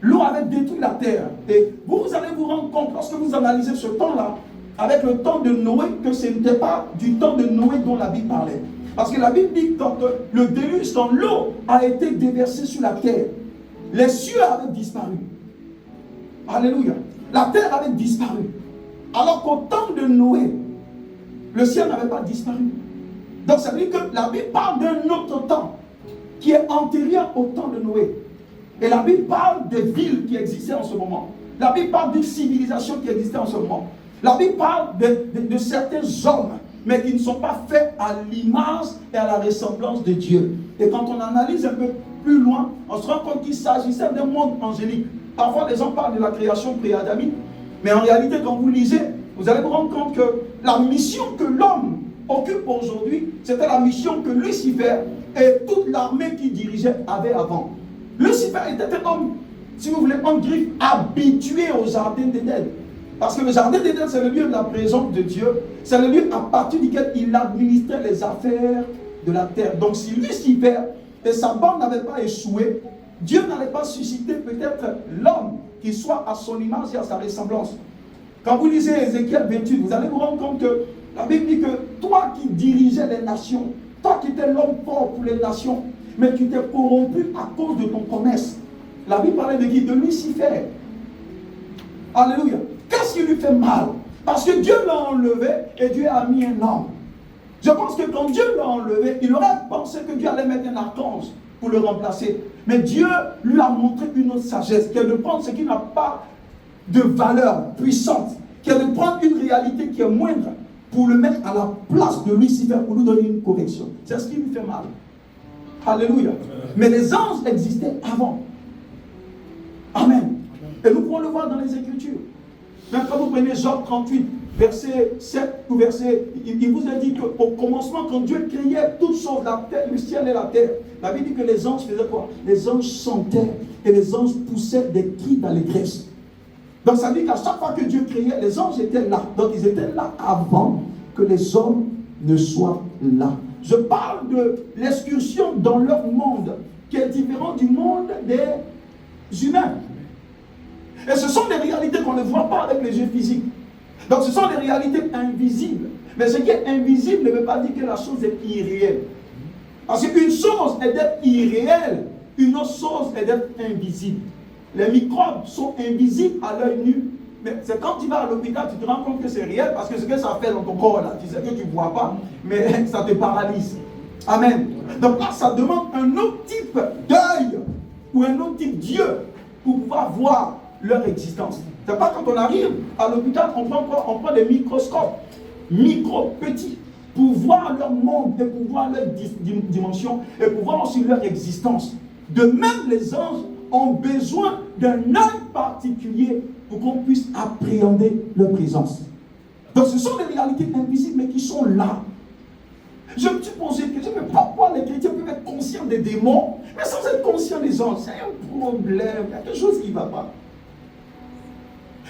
L'eau avait détruit la terre. Et vous allez vous rendre compte, lorsque vous analysez ce temps-là, avec le temps de Noé, que ce n'était pas du temps de Noé dont la Bible parlait. Parce que la Bible dit que quand le déluge, quand l'eau a été déversée sur la terre, les cieux avaient disparu. Alléluia. La terre avait disparu. Alors qu'au temps de Noé, le ciel n'avait pas disparu. Donc ça veut dire que la Bible parle d'un autre temps qui est antérieur au temps de Noé. Et la Bible parle des villes qui existaient en ce moment. La Bible parle d'une civilisation qui existait en ce moment. La Bible parle de certains hommes, mais qui ne sont pas faits à l'image et à la ressemblance de Dieu. Et quand on analyse un peu plus loin, on se rend compte qu'il s'agissait d'un monde angélique. Parfois, les gens parlent de la création pré-adamique, mais en réalité, quand vous lisez, vous allez vous rendre compte que la mission que l'homme occupe aujourd'hui, c'était la mission que Lucifer et toute l'armée qu'il dirigeait avaient avant. Lucifer était un homme, si vous voulez, en griffe, habitué au jardin d'Éden. Parce que le jardin d'Éden, c'est le lieu de la présence de Dieu. C'est le lieu à partir duquel il administrait les affaires de la terre. Donc si Lucifer et sa bande n'avaient pas échoué, Dieu n'allait pas susciter peut-être l'homme qui soit à son image et à sa ressemblance. Quand vous lisez Ézéchiel 28, vous allez vous rendre compte que la Bible dit que toi qui dirigeais les nations, toi qui étais l'homme fort pour les nations, mais tu t'es corrompu à cause de ton commerce. La Bible parlait de qui? De Lucifer. Alléluia. Qu'est-ce qui lui fait mal? Parce que Dieu l'a enlevé et Dieu a mis un homme. Je pense que quand Dieu l'a enlevé, il aurait pensé que Dieu allait mettre un archange pour le remplacer. Mais Dieu lui a montré une autre sagesse, qui est de prendre ce qui n'a pas de valeur puissante, qui est de prendre une réalité qui est moindre pour le mettre à la place de Lucifer, pour lui donner une correction. C'est ce qui lui fait mal. Alléluia. Mais les anges existaient avant. Amen. Et nous pouvons le voir dans les Écritures. Même quand vous prenez Job 38, verset 7 ou verset, il vous a dit qu'au commencement, quand Dieu créait toutes choses, la terre, le ciel et la terre, la Bible dit que les anges faisaient quoi? Les anges chantaient et les anges poussaient des cris d'allégresse. Donc ça veut dire qu'à chaque fois que Dieu créait, les anges étaient là. Donc ils étaient là avant que les hommes ne soient là. Je parle de l'excursion dans leur monde, qui est différent du monde des humains. Et ce sont des réalités qu'on ne voit pas avec les yeux physiques. Donc ce sont des réalités invisibles. Mais ce qui est invisible ne veut pas dire que la chose est irréelle. Parce qu'une chose est d'être irréelle, une autre chose est d'être invisible. Les microbes sont invisibles à l'œil nu. Mais c'est quand tu vas à l'hôpital, tu te rends compte que c'est réel, parce que ce que ça fait dans ton corps là, tu sais que tu ne vois pas, mais ça te paralyse. Amen. Donc là, ça demande un autre type d'œil, ou un autre type d'yeux, pour pouvoir voir leur existence. C'est pas quand on arrive à l'hôpital, on prend quoi? On prend des microscopes, petits, pour voir leur monde, et pour voir leur dimension, et pour voir aussi leur existence. De même, les anges ont besoin d'un œil particulier pour qu'on puisse appréhender leur présence. Donc ce sont des réalités invisibles, mais qui sont là. Je me suis posé la question, mais pourquoi les chrétiens peuvent être conscients des démons, mais sans être conscients des anges? C'est un problème, il y a quelque chose qui ne va pas.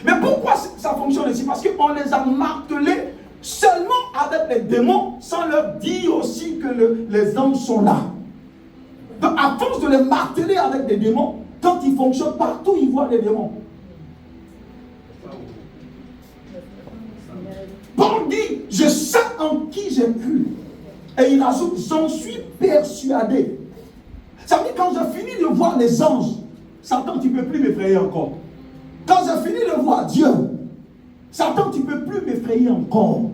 Mais pourquoi ça fonctionne ainsi? Parce qu'on les a martelés seulement avec les démons, sans leur dire aussi que les anges sont là. Donc à force de les marteler avec des démons, quand ils fonctionnent partout, ils voient les démons. Paul dit, je sais en qui j'ai cru. Et il ajoute, j'en suis persuadé. Ça veut dire, quand j'ai fini de voir les anges, Satan, tu ne peux plus m'effrayer encore. Quand j'ai fini de voir Dieu, Satan, tu ne peux plus m'effrayer encore.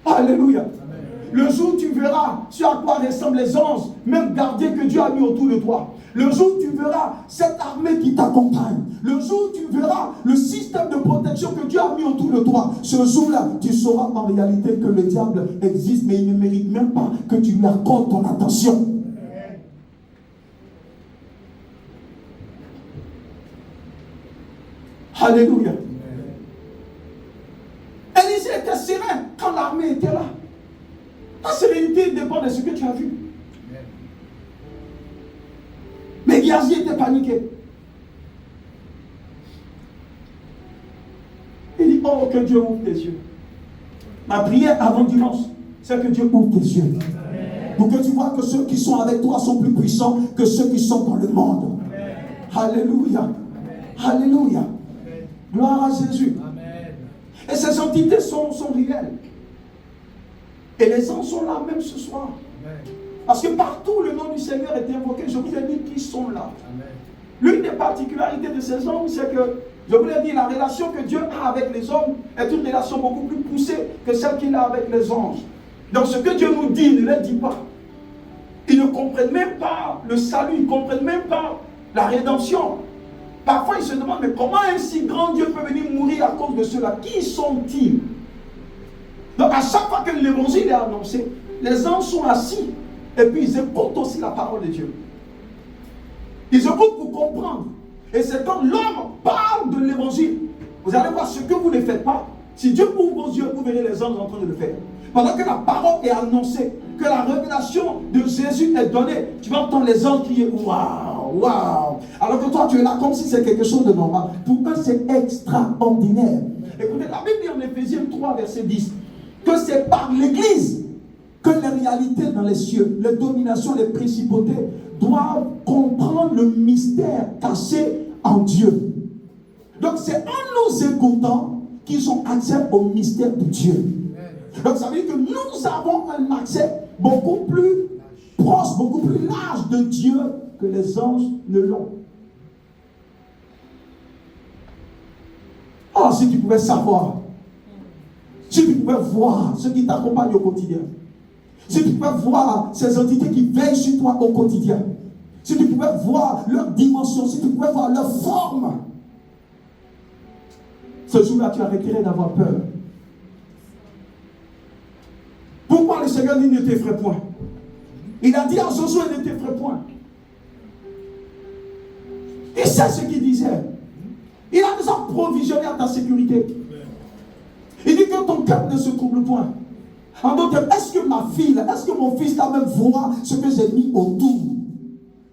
Alléluia. Amen. Le jour où tu verras sur à quoi ressemblent les anges, même gardiens que Dieu a mis autour de toi. Le jour où tu verras cette armée qui t'accompagne. Le jour où tu verras le système de protection que Dieu a mis autour de toi. Ce jour-là, tu sauras en réalité que le diable existe, mais il ne mérite même pas que tu lui accordes ton attention. Alléluia. Élisée était serein quand l'armée était là. Ta sérénité dépend de ce que tu as vu. Mais Géasi était paniqué. Il dit, oh, que Dieu ouvre tes yeux. Ma prière avant dimanche, c'est que Dieu ouvre tes yeux. Pour que tu vois que ceux qui sont avec toi sont plus puissants que ceux qui sont dans le monde. Alléluia. Alléluia. Gloire à Jésus. Amen. Et ces entités sont réelles. Et les anges sont là même ce soir. Amen. Parce que partout le nom du Seigneur est invoqué. Je vous ai dit qu'ils sont là. L'une des particularités de ces hommes, c'est que, je vous l'ai dit, la relation que Dieu a avec les hommes est une relation beaucoup plus poussée que celle qu'il a avec les anges. Donc ce que Dieu nous dit, ne le dit pas. Ils ne comprennent même pas le salut, ils ne comprennent même pas la rédemption. Parfois, ils se demandent, mais comment un si grand Dieu peut venir mourir à cause de cela? Qui sont-ils? Donc, à chaque fois que l'évangile est annoncé, les anges sont assis et puis ils écoutent aussi la parole de Dieu. Ils écoutent pour comprendre. Et c'est quand l'homme parle de l'évangile, vous allez voir ce que vous ne faites pas. Si Dieu ouvre vos yeux, vous verrez les anges en train de le faire. Pendant que la parole est annoncée, que la révélation de Jésus est donnée, tu vas entendre les anges crier waouh, waouh. Alors que toi, tu es là comme si c'est quelque chose de normal. Pour eux, c'est extraordinaire. Écoutez, la Bible dit en Éphésiens 3, verset 10, que c'est par l'Église que les réalités dans les cieux, les dominations, les principautés doivent comprendre le mystère caché en Dieu. Donc, c'est en nous écoutant qu'ils ont accès au mystère de Dieu. Donc ça veut dire que nous avons un accès beaucoup plus proche, beaucoup plus large de Dieu que les anges ne l'ont. Oh, si tu pouvais savoir, si tu pouvais voir ceux qui t'accompagnent au quotidien, si tu pouvais voir ces entités qui veillent sur toi au quotidien, si tu pouvais voir leur dimension, si tu pouvais voir leur forme, ce jour-là tu arrêterais d'avoir peur. Pourquoi le Seigneur dit ne t'effraie point? Il a dit à Josué ne t'effraie point. Il sait ce qu'il disait. Il a déjà provisionné à ta sécurité. Il dit que ton cœur ne se trouble point. En d'autres termes, est-ce que ma fille, est-ce que mon fils quand même voit ce que j'ai mis autour?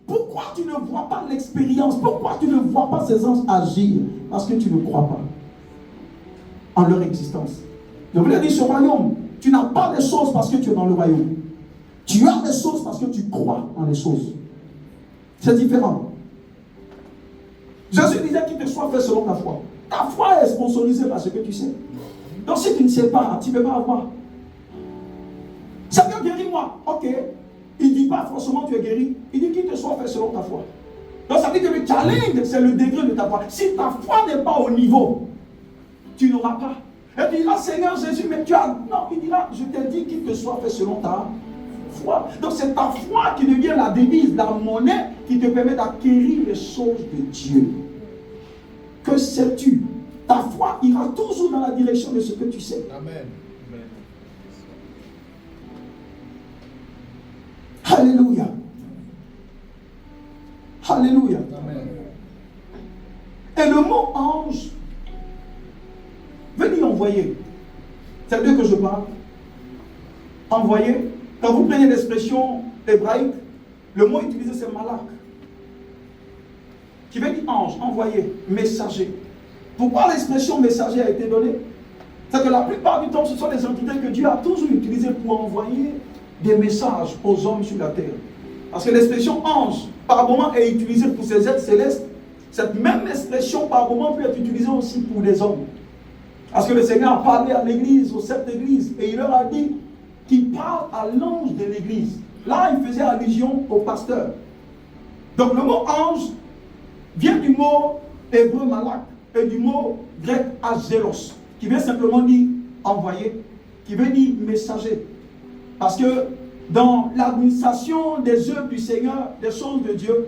Pourquoi tu ne vois pas l'expérience? Pourquoi tu ne vois pas ces anges agir? Parce que tu ne crois pas en leur existence. Je voulais dire ce royaume. Tu n'as pas les choses parce que tu es dans le royaume. Tu as les choses parce que tu crois en les choses. C'est différent. Jésus disait qu'il te soit fait selon ta foi. Ta foi est sponsorisée par ce que tu sais. Donc si tu ne sais pas, tu ne peux pas avoir. Seigneur, guéris-moi. Ok. Il ne dit pas forcément tu es guéri. Il dit qu'il te soit fait selon ta foi. Donc ça veut dire que le challenge, c'est le degré de ta foi. Si ta foi n'est pas au niveau, tu n'auras pas. Et tu diras, Seigneur Jésus, mais tu as... Non, il dira, je t'ai dit qu'il te soit fait selon ta foi. Donc c'est ta foi qui devient la devise, la monnaie qui te permet d'acquérir les choses de Dieu. Que sais-tu? Ta foi ira toujours dans la direction de ce que tu sais. Amen. Alléluia. Alléluia. Amen. Et le mot ange, venez envoyer. C'est d'eux que je parle. Envoyer. Quand vous prenez l'expression hébraïque, le mot utilisé c'est malak. Qui veut dire ange, envoyer, messager. Pourquoi l'expression messager a été donnée? C'est que la plupart du temps, ce sont des entités que Dieu a toujours utilisées pour envoyer des messages aux hommes sur la terre. Parce que l'expression ange, par moment, est utilisée pour ces êtres célestes. Cette même expression, par moment, peut être utilisée aussi pour les hommes. Parce que le Seigneur a parlé à l'église, aux 7 églises, et il leur a dit qu'il parle à l'ange de l'église. Là, il faisait allusion au pasteur. Donc le mot ange vient du mot hébreu malak, est du mot grec agélos, qui veut simplement dire envoyé, qui veut dire messager. Parce que dans l'administration des œuvres du Seigneur, des choses de Dieu,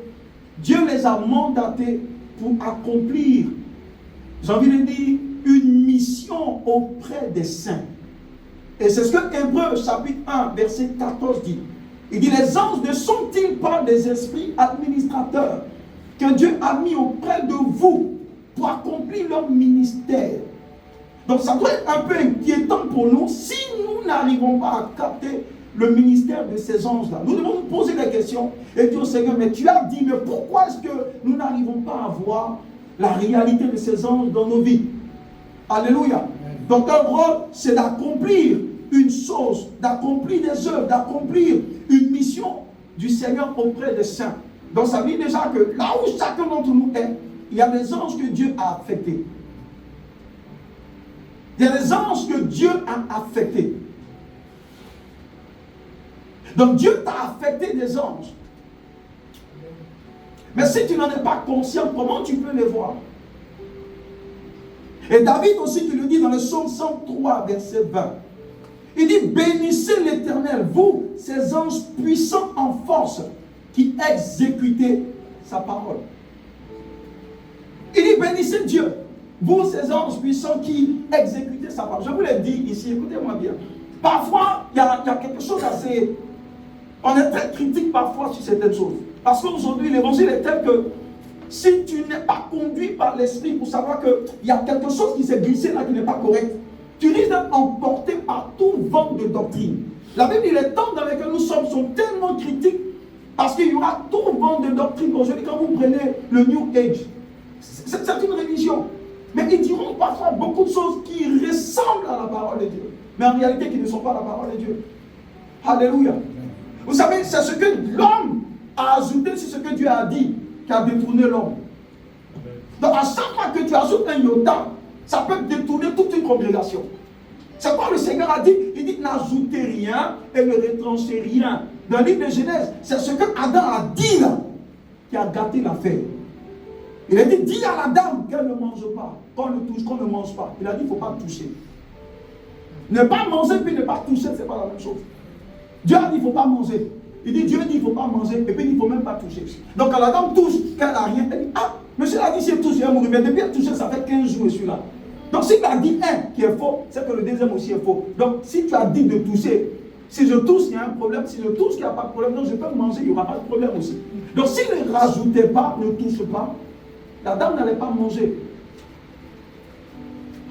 Dieu les a mandatés pour accomplir, j'ai envie de dire, une mission auprès des saints. Et c'est ce que Hébreux chapitre 1, verset 14 dit. Il dit, les anges ne sont-ils pas des esprits administrateurs que Dieu a mis auprès de vous pour accomplir leur ministère? Donc ça doit être un peu inquiétant pour nous si nous n'arrivons pas à capter le ministère de ces anges-là. Nous devons nous poser la question et dire au Seigneur, mais tu as dit, mais pourquoi est-ce que nous n'arrivons pas à voir la réalité de ces anges dans nos vies? Alléluia. Donc leur rôle, c'est d'accomplir une chose, d'accomplir des œuvres, d'accomplir une mission du Seigneur auprès des saints. Donc ça veut dire déjà que là où chacun d'entre nous est, il y a des anges que Dieu a affectés. Il y a des anges que Dieu a affectés. Donc Dieu t'a affecté des anges. Mais si tu n'en es pas conscient, comment tu peux les voir? Et David aussi qui le dit dans le psaume 103, verset 20. Il dit, bénissez l'Éternel, vous, ces anges puissants en force, qui exécutez sa parole. Il dit, bénissez Dieu, vous, ces anges puissants qui exécutez sa parole. Je vous l'ai dit ici, écoutez-moi bien. Parfois, il y a quelque chose d'assez... On est très critique parfois sur certaines choses. Parce qu'aujourd'hui, l'évangile est tel que si tu n'es pas conduit par l'esprit pour savoir qu'il y a quelque chose qui s'est glissé là qui n'est pas correct, tu risques d'être emporté par tout vent de doctrine. La Bible dit les temps dans lesquels nous sommes sont tellement critiques parce qu'il y aura tout vent de doctrine. Aujourd'hui, quand vous prenez le New Age, c'est une religion. Mais ils diront parfois beaucoup de choses qui ressemblent à la parole de Dieu, mais en réalité qui ne sont pas la parole de Dieu. Alléluia. Vous savez, c'est ce que l'homme a ajouté sur ce que Dieu a dit qui a détourné l'homme. Donc à chaque fois que tu ajoutes un iota, ça peut détourner toute une congrégation. C'est quoi le Seigneur a dit? Il dit n'ajoutez rien et ne retranchez rien. Dans le livre de Genèse, c'est ce que Adam a dit là qui a gâté l'affaire. Il a dit, dis à la dame qu'elle ne mange pas, qu'on ne touche, qu'on ne mange pas. Il a dit, il ne faut pas toucher. Ne pas manger puis ne pas toucher, ce n'est pas la même chose. Dieu a dit, il ne faut pas manger. Il dit, Dieu dit, il ne faut pas manger, et puis il ne faut même pas toucher. Donc quand la dame touche, qu'elle n'a rien, elle dit, ah, monsieur a dit, si elle touche, il va mourir. Mais depuis elle touche, ça fait 15 jours, je suis là. Donc si tu as dit un qui est faux, c'est que le deuxième aussi est faux. Donc si tu as dit de toucher, si je touche, il y a un problème. Si je touche, il n'y a pas de problème. Donc je peux manger, il n'y aura pas de problème aussi. Donc s'il ne rajoutait pas, ne touche pas, la dame n'allait pas manger.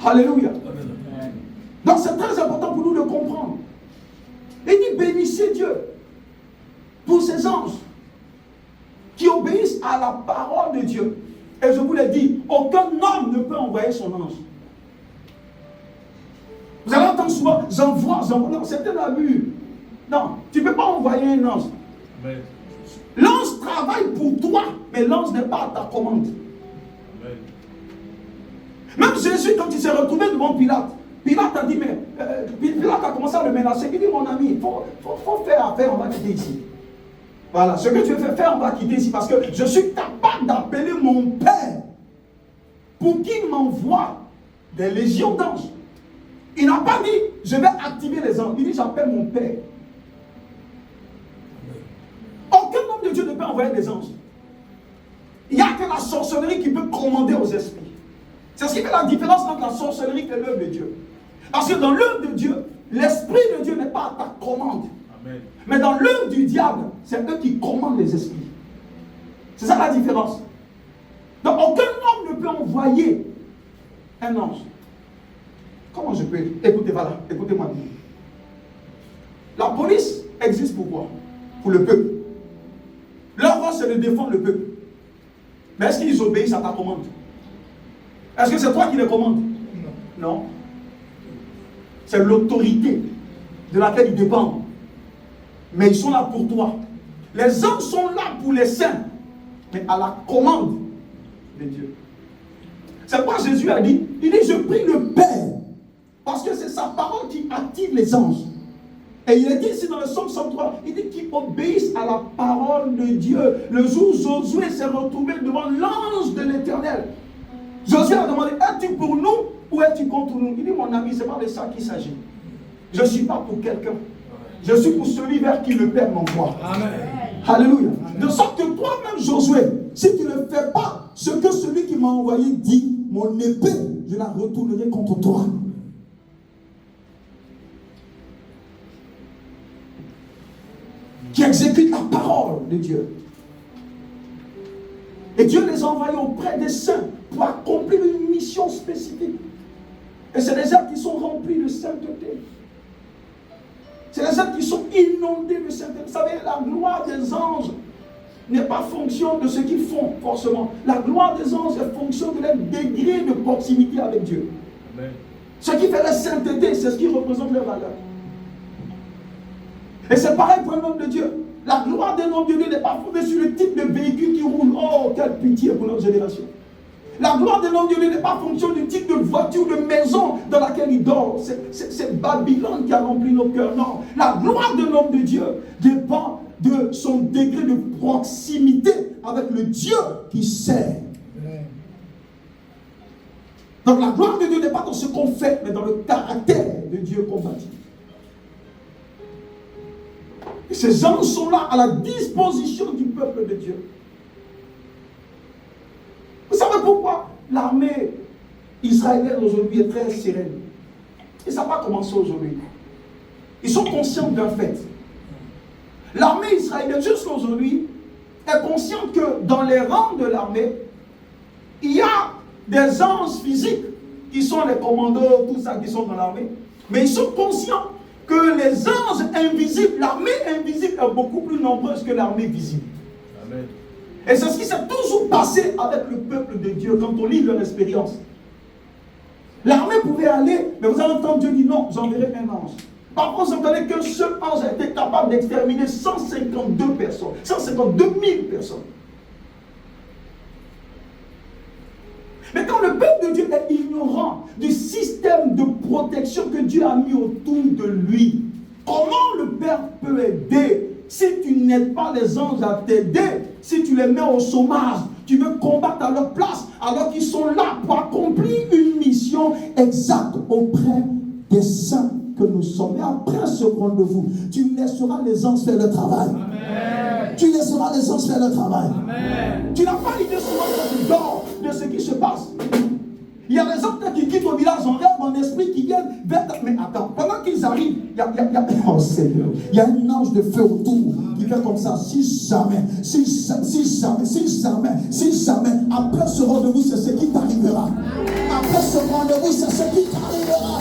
Alléluia. Donc c'est très important pour nous de comprendre. Il dit bénissez Dieu pour ces anges qui obéissent à la parole de Dieu. Et je vous l'ai dit, aucun homme ne peut envoyer son ange. Vous allez entendre souvent, j'envoie. Non, c'est un abus. Non, tu ne peux pas envoyer un ange. L'ange travaille pour toi, mais l'ange n'est pas à ta commande. Même Jésus, quand il s'est retrouvé devant Pilate, Pilate a dit, mais Pilate a commencé à le menacer. Il dit, mon ami, il faut faire affaire, on va quitter ici. Voilà, ce que tu veux faire, on va quitter ici, parce que je suis capable d'appeler mon Père pour qu'il m'envoie des légions d'anges. Il n'a pas dit, je vais activer les anges. Il dit, j'appelle mon Père. Aucun homme de Dieu ne peut envoyer des anges. Il n'y a que la sorcellerie qui peut commander aux esprits. C'est ce qui fait la différence entre la sorcellerie et l'œuvre de Dieu. Parce que dans l'œuvre de Dieu, l'esprit de Dieu n'est pas à ta commande. Amen. Mais dans l'œuvre du diable, c'est eux qui commandent les esprits. C'est ça la différence. Donc aucun homme ne peut envoyer un ange. Comment je peux? Écoutez, voilà, écoutez-moi bien. La police existe pourquoi? Pour le peuple. Leur rôle, c'est de défendre le peuple. Mais est-ce qu'ils obéissent à ta commande? Est-ce que c'est toi qui les commandes? Non. C'est l'autorité de laquelle ils dépendent. Mais ils sont là pour toi. Les hommes sont là pour les saints, mais à la commande de Dieu. C'est pourquoi Jésus a dit, il dit, je prie le Père, parce que c'est sa parole qui attire les anges. Et il est dit ici dans le psaume 103, il dit qu'ils obéissent à la parole de Dieu. Le jour où Josué s'est retrouvé devant l'ange de l'Éternel, Josué a demandé, es-tu pour nous ou es-tu contre nous? Il dit, mon ami, ce n'est pas de ça qu'il s'agit. Je ne suis pas pour quelqu'un. Je suis pour celui vers qui le Père m'envoie. Amen. Alléluia. De sorte que toi-même, Josué, si tu ne fais pas ce que celui qui m'a envoyé dit, mon épée, je la retournerai contre toi. Qui exécute la parole de Dieu. Et Dieu les a envoyés auprès des saints pour accomplir une mission spécifique. Et c'est des êtres qui sont remplis de sainteté. C'est des êtres qui sont inondés de sainteté. Vous savez, la gloire des anges n'est pas fonction de ce qu'ils font, forcément. La gloire des anges est fonction de leur degré de proximité avec Dieu. Amen. Ce qui fait la sainteté, c'est ce qui représente leur valeur. Et c'est pareil pour un homme de Dieu. La gloire d'un homme de Dieu n'est pas fondée sur le type de véhicule qui roule. Oh, quelle pitié pour notre génération. La gloire de l'homme de Dieu n'est pas fonction du type de voiture, de maison dans laquelle il dort. C'est Babylone qui a rempli nos cœurs. Non. La gloire de l'homme de Dieu dépend de son degré de proximité avec le Dieu qui sert. Donc la gloire de Dieu n'est pas dans ce qu'on fait, mais dans le caractère de Dieu qu'on bâtit. Et ces anges sont là à la disposition du peuple de Dieu. Vous savez pourquoi l'armée israélienne aujourd'hui est très sereine? Et ça n'a pas commencé aujourd'hui. Ils sont conscients d'un fait. L'armée israélienne, jusqu'à aujourd'hui, est consciente que dans les rangs de l'armée, il y a des anges physiques qui sont les commandos, tout ça qui sont dans l'armée. Mais ils sont conscients que les anges invisibles, l'armée invisible est beaucoup plus nombreuse que l'armée visible. Amen. Et c'est ce qui s'est toujours passé avec le peuple de Dieu quand on lit leur expérience. L'armée pouvait aller, mais vous allez entendre Dieu dire non, j'enverrai un ange. Par contre, vous entendez qu'un seul ange a été capable d'exterminer 152 personnes, 152 000 personnes. Mais quand le peuple de Dieu est ignorant du système de protection que Dieu a mis autour de lui, comment le Père peut aider si tu n'aides pas les anges à t'aider, si tu les mets au chômage, tu veux combattre à leur place, alors qu'ils sont là pour accomplir une mission exacte auprès des saints que nous sommes. Et après ce rendez-vous, tu laisseras les anges faire le travail. Amen. Tu laisseras les anges faire le travail. Amen. Tu n'as pas idée souvent quand tu dors de ce qui se passe. Il y a des hommes qui quittent au village en rêve, en esprit, qui viennent vers... Mais attends, pendant qu'ils arrivent, oh Seigneur, il y a un ange de feu autour qui fait comme ça. Si jamais, après ce rendez-vous, c'est ce qui t'arrivera. Après ce rendez-vous, c'est ce qui t'arrivera.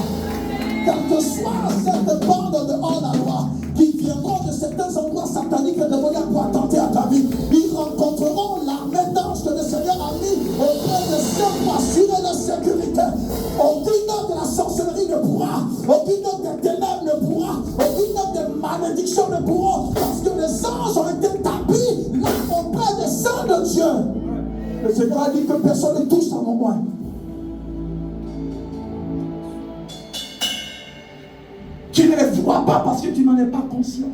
Quelle que soit cette bande de hors-la-loi qui viendront de certains endroits sataniques et démoniaques pour attenter à ta vie, ils rencontreront l'armée d'anges que le Seigneur a mis auprès de ceux pour assurer leur sécurité. Aucune œuvre de la sorcellerie ne pourra, aucune œuvre des ténèbres ne pourra, aucune œuvre de malédiction ne pourra, parce que les anges ont été tapis là auprès des saints de Dieu. Le Seigneur a dit que personne ne touche à mon moine. Tu ne les vois pas parce que tu n'en es pas conscient.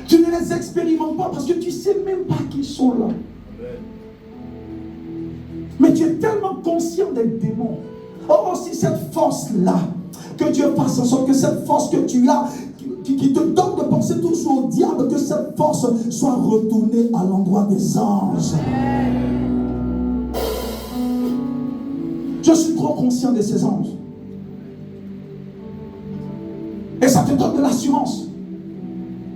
Tu ne les expérimentes pas parce que tu ne sais même pas qu'ils sont là. Amen. Mais tu es tellement conscient des démons. Oh, si cette force-là, que Dieu fasse en sorte que cette force que tu as, qui te donne de penser toujours au diable, que cette force soit retournée à l'endroit des anges. Amen. Je suis trop conscient de ces anges. Et ça te donne de l'assurance.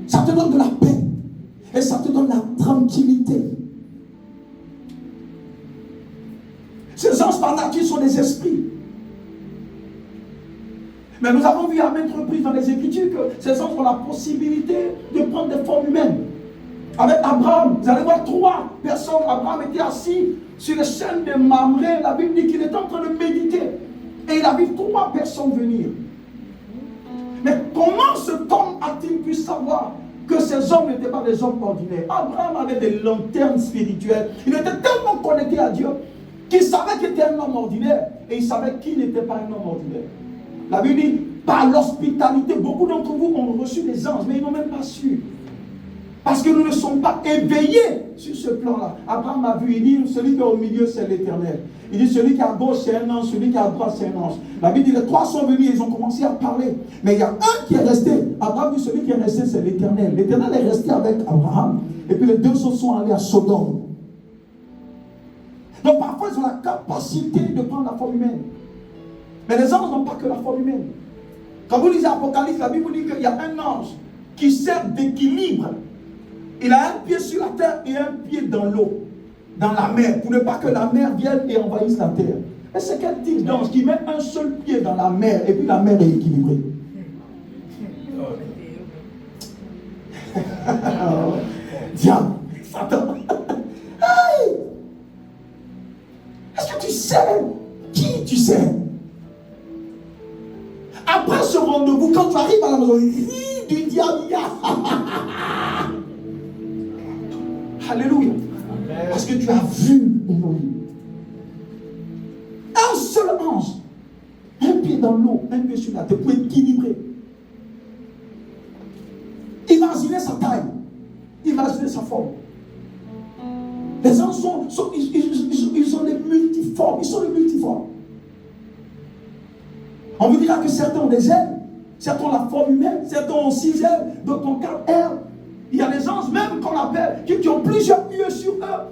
Ça te donne de la paix. Et ça te donne la tranquillité. Ces anges par nature sont des esprits. Mais nous avons vu à maintes reprises dans les Écritures que ces anges ont la possibilité de prendre des formes humaines. Avec Abraham, vous allez voir 3 personnes. Abraham était assis sur les chaînes de Mamré. La Bible dit qu'il était en train de méditer. Et il a vu 3 personnes venir. Mais comment cet homme a-t-il pu savoir que ces hommes n'étaient pas des hommes ordinaires? Abraham avait des lanternes spirituelles. Il était tellement connecté à Dieu qu'il savait qu'il était un homme ordinaire et il savait qu'il n'était pas un homme ordinaire. La Bible dit, par l'hospitalité, beaucoup d'entre vous ont reçu des anges, mais ils n'ont même pas su. Parce que nous ne sommes pas éveillés sur ce plan-là. Abraham a vu, il dit, celui qui est au milieu, c'est l'Éternel. Il dit, celui qui est à gauche, c'est un ange, celui qui est à droite, c'est un ange. La Bible dit, les trois sont venus, ils ont commencé à parler. Mais il y a un qui est resté. Abraham dit, celui qui est resté, c'est l'Éternel. L'Éternel est resté avec Abraham. Et puis les deux autres sont allés à Sodome. Donc parfois, ils ont la capacité de prendre la forme humaine. Mais les anges n'ont pas que la forme humaine. Quand vous lisez Apocalypse, la Bible vous dit qu'il y a un ange qui sert d'équilibre. Il a un pied sur la terre et un pied dans l'eau, dans la mer, pour ne pas que la mer vienne et envahisse la terre. Et c'est quel type d'ange qui met un seul pied dans la mer et puis la mer est équilibrée? Diable, Satan. Hey! Est-ce que tu sais qui tu sais? Après ce rendez-vous, quand tu arrives à la maison, il rit du diable. Alléluia. Parce que tu as vu Elohim. Un seul ange, un pied dans l'eau, un pied sur la terre, pour équilibrer. Imaginez sa taille, imaginez sa forme. Les anges ils sont les multiformes, ils sont les multiformes. On vous dira que certains ont des ailes, certains ont la forme humaine, certains ont 6 ailes, d'autres ont 4 ailes. Il y a des anges même qu'on appelle, qui ont plusieurs yeux sur eux.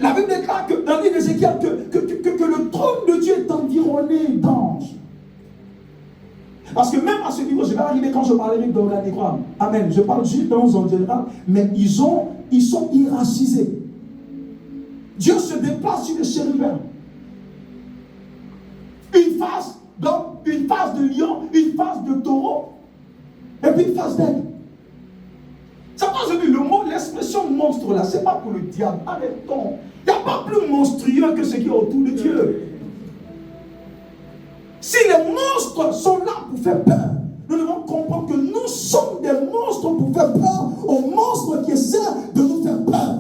La Bible déclare que dans l'île d'Ézéchiel que le trône de Dieu est environné d'anges. Parce que même à ce niveau, je vais arriver quand je parlerai d'organigramme. Amen. Je parle juste d'anges en général, mais ils sont hiérarchisés. Dieu se déplace sur les chérubins. Une face de lion, une face de taureau, et puis une face d'aigle. Ça passe de le mot, l'expression monstre là, c'est pas pour le diable. Arrêtons. Il n'y a pas plus monstrueux que ce qui est autour de Dieu. Si les monstres sont là pour faire peur, nous devons comprendre que nous sommes des monstres pour faire peur aux monstres qui essaient de nous faire peur.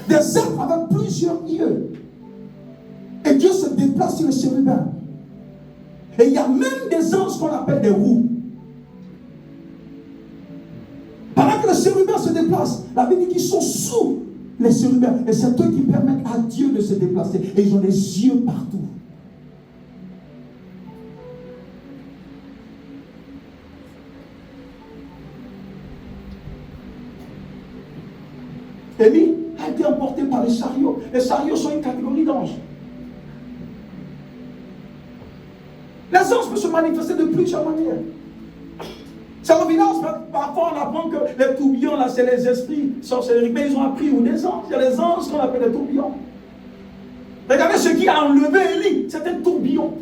Des êtres avec plusieurs yeux. Et Dieu se déplace sur les chérubins. Et il y a même des anges qu'on appelle des roues. Pendant que les chérubins se déplacent, la Bible dit qu'ils sont sous les chérubins. Et c'est eux qui permettent à Dieu de se déplacer. Et ils ont des yeux partout. Élie a été emporté par les chariots. Les chariots sont une catégorie d'anges. Les anges peuvent se manifester de plusieurs manières. C'est en village, parfois on apprend que les tourbillons, là, c'est les esprits sorcelleries. Mais ils ont appris où des anges. Il y a des anges qu'on appelle les tourbillons. Regardez ce qui a enlevé Élie, c'était un tourbillon.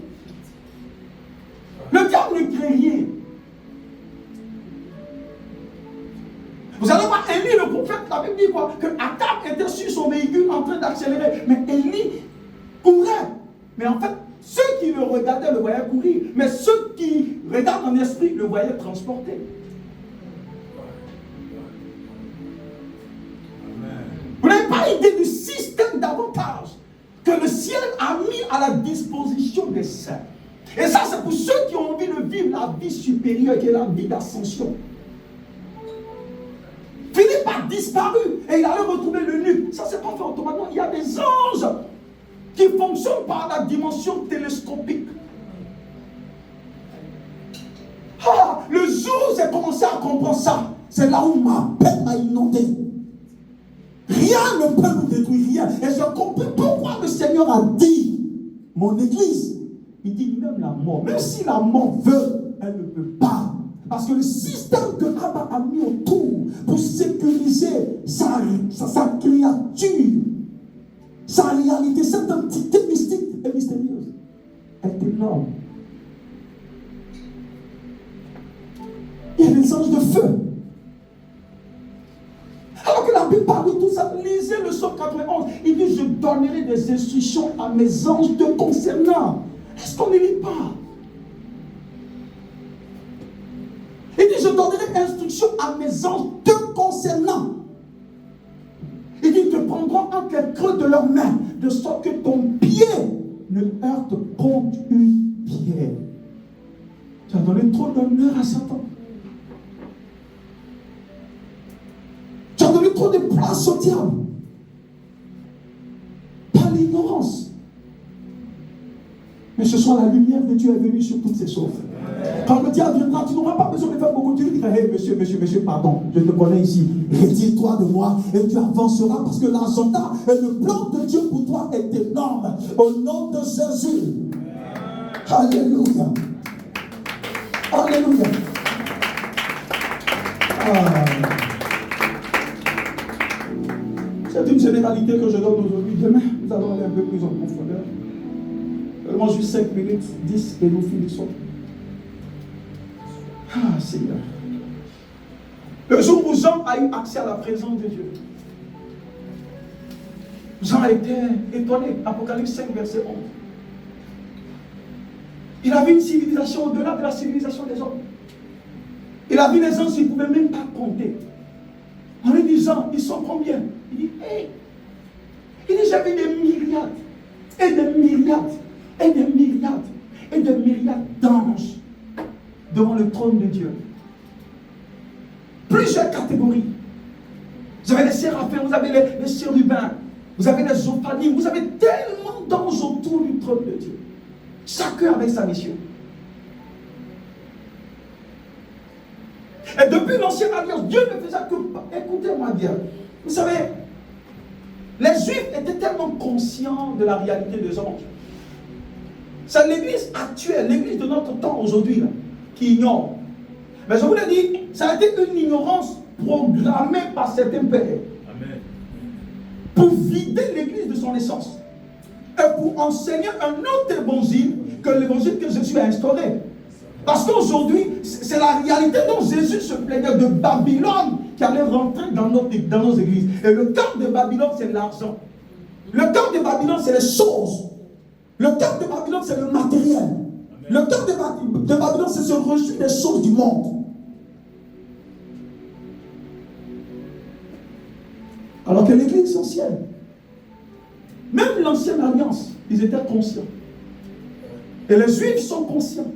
Le diable ne crée rien. Vous allez voir Élie, le prophète, la Bible dit quoi? Que Akab était sur son véhicule en train d'accélérer. Mais Élie courait. Mais en fait, ceux qui le regardaient le voyaient courir. Mais ceux qui regardent en esprit le voyaient transporter. Vous n'avez pas idée du système d'avantage que le ciel a mis à la disposition des saints. Et ça, c'est pour ceux qui ont envie de vivre la vie supérieure, qui est la vie d'ascension. Philippe a disparu et il allait retrouver l'eunuque. Ça, c'est pas fait automatiquement. Il y a des anges qui fonctionnent par la dimension télescopique. Ah, le jour où j'ai commencé à comprendre ça, c'est là où ma peine m'a inondé. Rien ne peut nous détruire, rien. Et j'ai compris pourquoi le Seigneur a dit, mon église, il dit même la mort, même si la mort veut, elle ne peut pas. Parce que le système que Abba a mis autour pour sécuriser sa créature, sa réalité, cette entité mystique et mystérieuse, est énorme. Il y a des anges de feu. Alors que la Bible parle de tout ça, lisez le psaume 91. Il dit, je donnerai des instructions à mes anges te concernant. Est-ce qu'on ne lit pas? Il dit, je donnerai instruction à mes anges te concernant. Il dit, ils te prendront entre les creux de leurs mains, de sorte que ton pied ne heurte contre une pierre. Tu as donné trop d'honneur à Satan. trop de place au diable. Par l'ignorance. Mais ce soir, la lumière de Dieu est venue sur toutes ces choses. Quand le diable viendra, tu n'auras pas besoin de faire beaucoup. Tu lui diras, hey, monsieur, pardon, je te connais ici. Retire-toi de moi et tu avanceras parce que l'agenda et le plan de Dieu pour toi est énorme. Au nom de Jésus. Alléluia. Alléluia. C'est une généralité que je donne aujourd'hui. Demain, nous allons aller un peu plus en profondeur. Seulement juste 5 minutes, 10 et nous finissons. Ah, Seigneur. Le jour où Jean a eu accès à la présence de Dieu, Jean a été étonné. Apocalypse 5, verset 11. Il a vu une civilisation au-delà de la civilisation des hommes. Il a vu les gens, s'ils ne pouvaient même pas compter. On lui dit, Jean, ils sont combien? Il dit, hey. Il dit, j'ai vu des myriades, et des myriades, et des myriades, et des myriades d'anges devant le trône de Dieu. Plusieurs catégories. Vous avez les séraphins, vous avez les chérubins, vous avez les ophanim, vous avez tellement d'anges autour du trône de Dieu. Chacun avec sa mission. Et depuis l'ancienne alliance, Dieu ne faisait que... Écoutez-moi bien. Vous savez, les Juifs étaient tellement conscients de la réalité des anges. C'est l'église actuelle, l'église de notre temps aujourd'hui, qui ignore. Mais je vous l'ai dit, ça a été une ignorance programmée par certains pères. Amen. Pour vider l'église de son essence. Et pour enseigner un autre évangile que l'évangile que Jésus a instauré. Parce qu'aujourd'hui, c'est la réalité dont Jésus se plaignait de Babylone qui allait rentrer dans nos églises. Et le cœur de Babylone, c'est l'argent. Le cœur de Babylone, c'est les choses. Le cœur de Babylone, c'est le matériel. Amen. Le cœur de Babylone, c'est ce rejet des choses du monde. Alors que l'église ancienne, même l'ancienne alliance, ils étaient conscients. Et les Juifs sont conscients.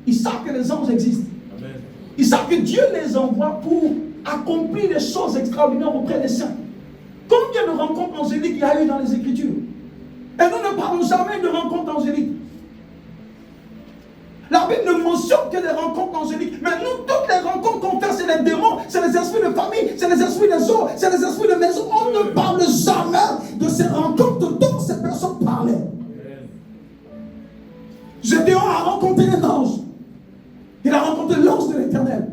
Ils savent que les anges existent. Amen. Ils savent que Dieu les envoie pour accomplir des choses extraordinaires auprès des saints. Combien de rencontres angéliques il y a eu dans les Écritures? Et nous ne parlons jamais de rencontres angéliques. La Bible ne mentionne que des rencontres angéliques. Mais nous, toutes les rencontres qu'on fait, c'est les démons, c'est les esprits de famille, c'est les esprits des eaux, c'est les esprits de maison. On ne parle jamais de ces rencontres dont ces personnes parlaient. Gédéon a rencontré un ange. Il a rencontré l'ange de l'Éternel.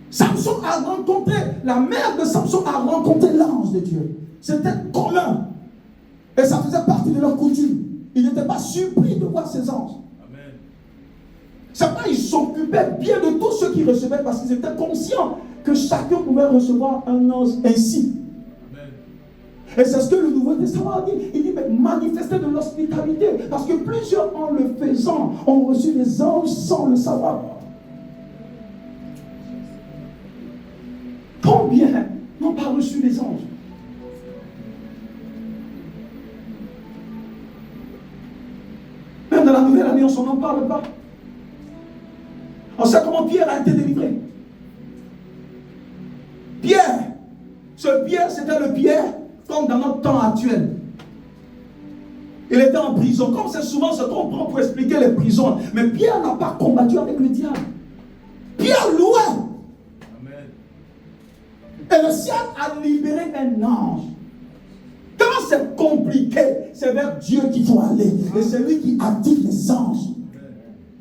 Samson a rencontré, la mère de Samson a rencontré l'ange de Dieu. C'était commun. Et ça faisait partie de leur coutume. Ils n'étaient pas surpris de voir ces anges. Amen. C'est pas ils s'occupaient bien de tous ceux qui recevaient parce qu'ils étaient conscients que chacun pouvait recevoir un ange ainsi. Amen. Et c'est ce que le Nouveau Testament a dit. Il dit, mais manifestez de l'hospitalité. Parce que plusieurs, en le faisant, ont reçu des anges sans le savoir. Combien n'ont pas reçu les anges? Même dans la nouvelle alliance, on n'en parle pas. On sait comment Pierre a été délivré. Pierre, ce Pierre, c'était le Pierre comme dans notre temps actuel. Il était en prison. Comme c'est souvent ce qu'on prend pour expliquer les prisons. Mais Pierre n'a pas combattu avec le diable. Pierre louait. Amen. Et le ciel a libéré un ange. Quand c'est compliqué, c'est vers Dieu qu'il faut aller. Et c'est lui qui attire les anges.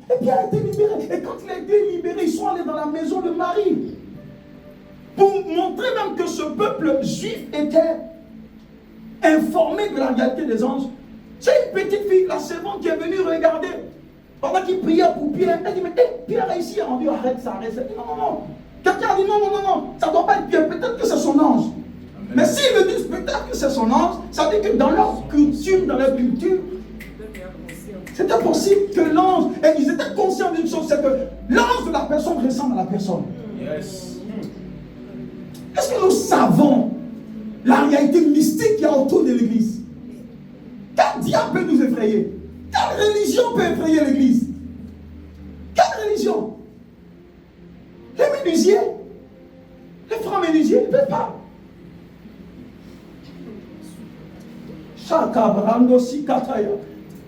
Et Pierre a été libéré. Et quand il a été libéré, ils sont allés dans la maison de Marie. Pour montrer même que ce peuple juif était informé de la réalité des anges. C'est une petite fille, la servante, qui est venue regarder. Pendant qu'il priait pour Pierre, elle dit, mais Pierre est ici. On dit, arrête ça, arrête ça. Elle dit, non. Quelqu'un a dit, non, ça ne doit pas être Pierre. Peut-être que c'est son ange. Amen. Mais s'ils le disent, peut-être que c'est son ange, ça veut dire que dans leur culture, c'était possible que l'ange, et ils étaient conscients d'une chose, c'est que l'ange de la personne ressemble à la personne. Yes. Est-ce que nous savons la réalité mystique qu'il y a autour de l'église? Quel diable peut nous effrayer? Quelle religion peut effrayer l'église? Quelle religion? Les menuisiers, les francs menuisiers ne peuvent pas.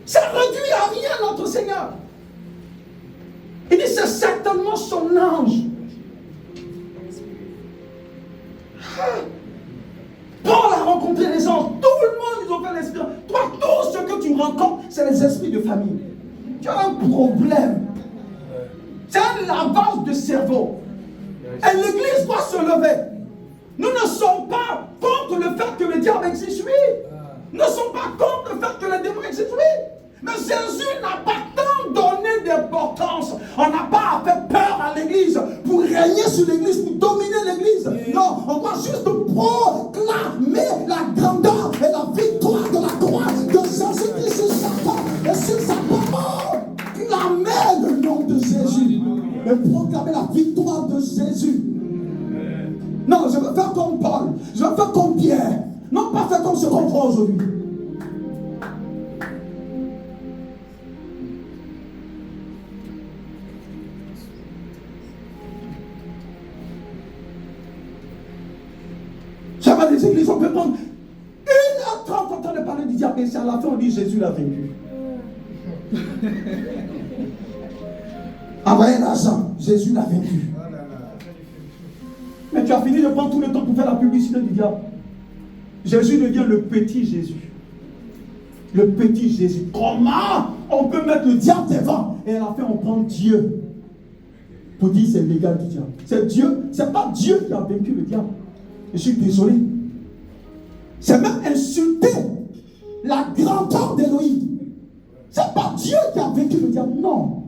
Ça réduit à rien notre Seigneur. Il dit c'est certainement son ange. Paul a rencontré les anges. Tout le monde, ils ont fait l'esprit. Toi, tout ce que tu rencontres, c'est les esprits de famille. Tu as un problème. C'est un lavage de cerveau. Et l'église doit se lever. Nous ne sommes pas contre le fait que le diable existe, oui. Nous ne sommes pas contre le fait que les démons existent, oui. Mais Jésus n'a pas tant donné d'importance. On n'a pas fait peur à l'église pour régner sur l'église, pour dominer l'église. Non, on doit juste proclamer la grandeur et la victoire de la croix de Jésus-Christ sur Satan et sur sa parole. Clamer le nom de Jésus et proclamer la victoire de Jésus. Non, je veux faire comme Paul, je veux faire comme Pierre, non pas faire comme ce qu'on voit aujourd'hui. J'avais des églises, on peut prendre 1h30 en train de parler du diable, et c'est à la fin on dit Jésus l'a vaincu. Envoyez l'argent, Jésus l'a vaincu. Mais tu as fini de prendre tout le temps pour faire la publicité du diable. Jésus devient le petit Jésus. Le petit Jésus. Comment on peut mettre le diable devant et à la fin on prend Dieu pour dire c'est l'égal du diable. C'est Dieu, c'est pas Dieu qui a vaincu le diable. Je suis désolé. C'est même insulter la grandeur d'Élohim. C'est pas Dieu qui a vaincu le diable, non.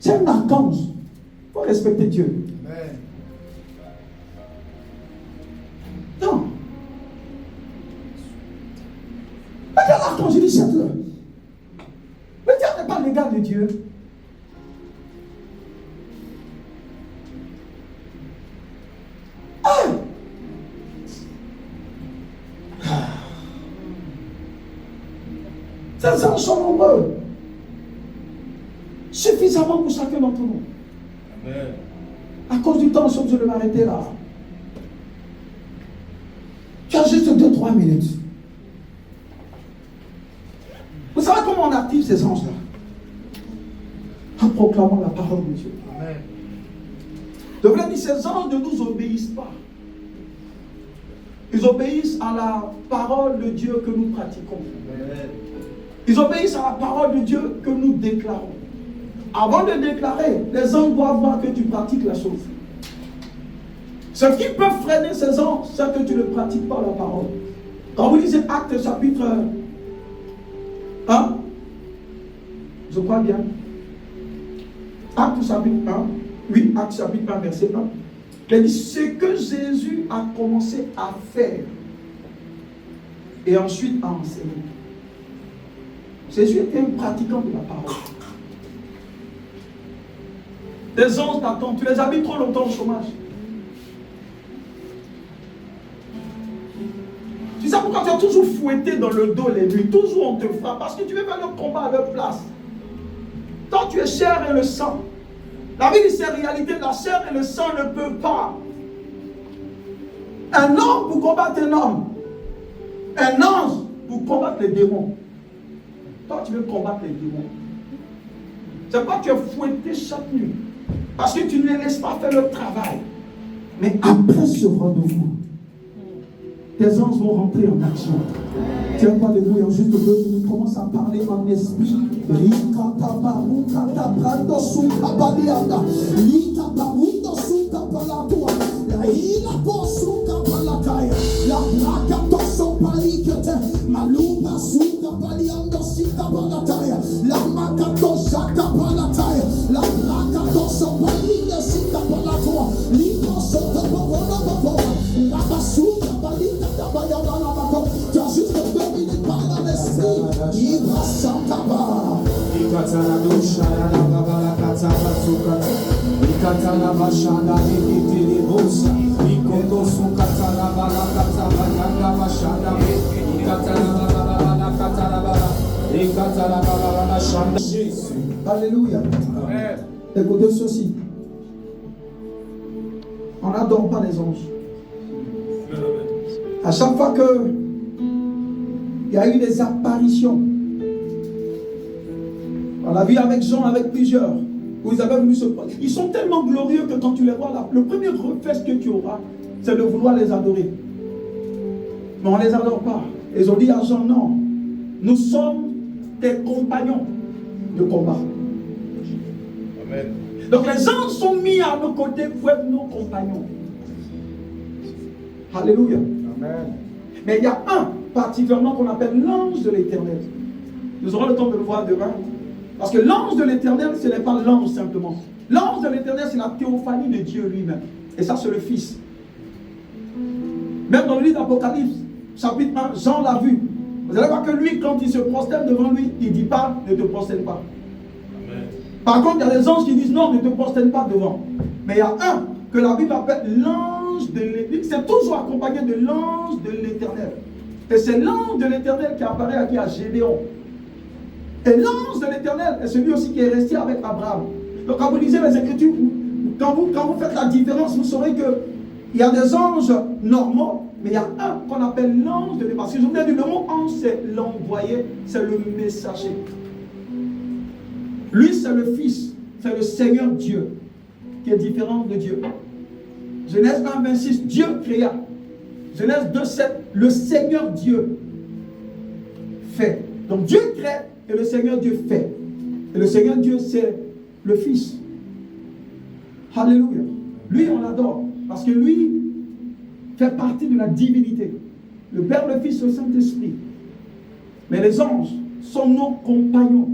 C'est un archange. Il faut respecter Dieu. Amen. Non. Regarde l'archange, il dit jette-le. Le diable n'est pas l'égal de Dieu. Ces anges sont nombreux. Suffisamment pour chacun d'entre nous. Amen. À cause du temps, je vais m'arrêter là. Tu as juste 2-3 minutes. Vous savez comment on active ces anges-là? En proclamant la parole de Dieu. Amen. Je voulais dire, ces anges ne nous obéissent pas. Ils obéissent à la parole de Dieu que nous pratiquons. Amen. Ils obéissent à la parole de Dieu que nous déclarons. Avant de déclarer, les anges doivent voir que tu pratiques la chose. Ce qui peut freiner ces anges, c'est que tu ne pratiques pas la parole. Quand vous lisez Actes chapitre 1, je crois bien. Actes chapitre 1, oui, Actes chapitre 1, verset 1. Il dit ce que Jésus a commencé à faire et ensuite à enseigner. Jésus était un pratiquant de la parole. Les anges t'attendent, tu les as mis trop longtemps au chômage. Tu sais pourquoi tu as toujours fouetté dans le dos les nuits, toujours on te frappe, parce que tu veux faire le combat à leur place. Tant tu es chair et le sang. La vie dit c'est réalité, la chair et le sang ne peuvent pas. Un homme pour combattre un homme. Un ange pour combattre les démons. Toi tu veux combattre les démons. C'est pas que tu es fouetté chaque nuit. Parce que tu ne les laisses pas faire le travail. Mais après ce rendez-vous, tes anges vont rentrer en action. Tiens pas debout et en juste 2 minutes, commence à parler en esprit. Tu as juste 2 minutes par dans l'esprit. Il va s'entendre. Alléluia. Écoutez ceci. On n'adore pas les anges. À chaque fois que Il y a eu des apparitions. On l'a vu avec Jean, avec plusieurs. Où ils avaient voulu se prendre. Ils sont tellement glorieux que quand tu les vois là, le premier réflexe que tu auras, c'est de vouloir les adorer. Mais on ne les adore pas. Ils ont dit à Jean, non, nous sommes tes compagnons de combat. Amen. Donc les anges sont mis à nos côtés pour être nos compagnons. Alléluia. Amen. Mais il y a un particulièrement qu'on appelle l'ange de l'Éternel. Nous aurons le temps de le voir demain. Parce que l'ange de l'Éternel, ce n'est pas l'ange simplement. L'ange de l'Éternel, c'est la théophanie de Dieu lui-même. Et ça, c'est le Fils. Même dans le livre d'Apocalypse, chapitre 1, Jean l'a vu. Vous allez voir que lui, quand il se prosterne devant lui, il ne dit pas, ne te prosterne pas. Amen. Par contre, il y a des anges qui disent non, ne te prosterne pas devant. Mais il y a un que la Bible appelle l'ange de l'Éternel. C'est toujours accompagné de l'ange de l'Éternel. Et c'est l'ange de l'Éternel qui apparaît à Gédéon. Et l'ange de l'Éternel est celui aussi qui est resté avec Abraham. Donc quand vous lisez les Écritures, quand vous faites la différence, vous saurez qu'il y a des anges normaux, mais il y a un qu'on appelle l'ange de l'Éternel. Parce que je vous ai dit, le mot ange, c'est l'envoyé, c'est le messager. Lui, c'est le Fils, c'est le Seigneur Dieu, qui est différent de Dieu. Genèse 1, 26, Dieu créa. Genèse 2, 7, le Seigneur Dieu fait. Donc Dieu crée et le Seigneur Dieu fait. Et le Seigneur Dieu, c'est le Fils. Alléluia. Lui, on l'adore. Parce que lui fait partie de la divinité. Le Père, le Fils, le Saint-Esprit. Mais les anges sont nos compagnons.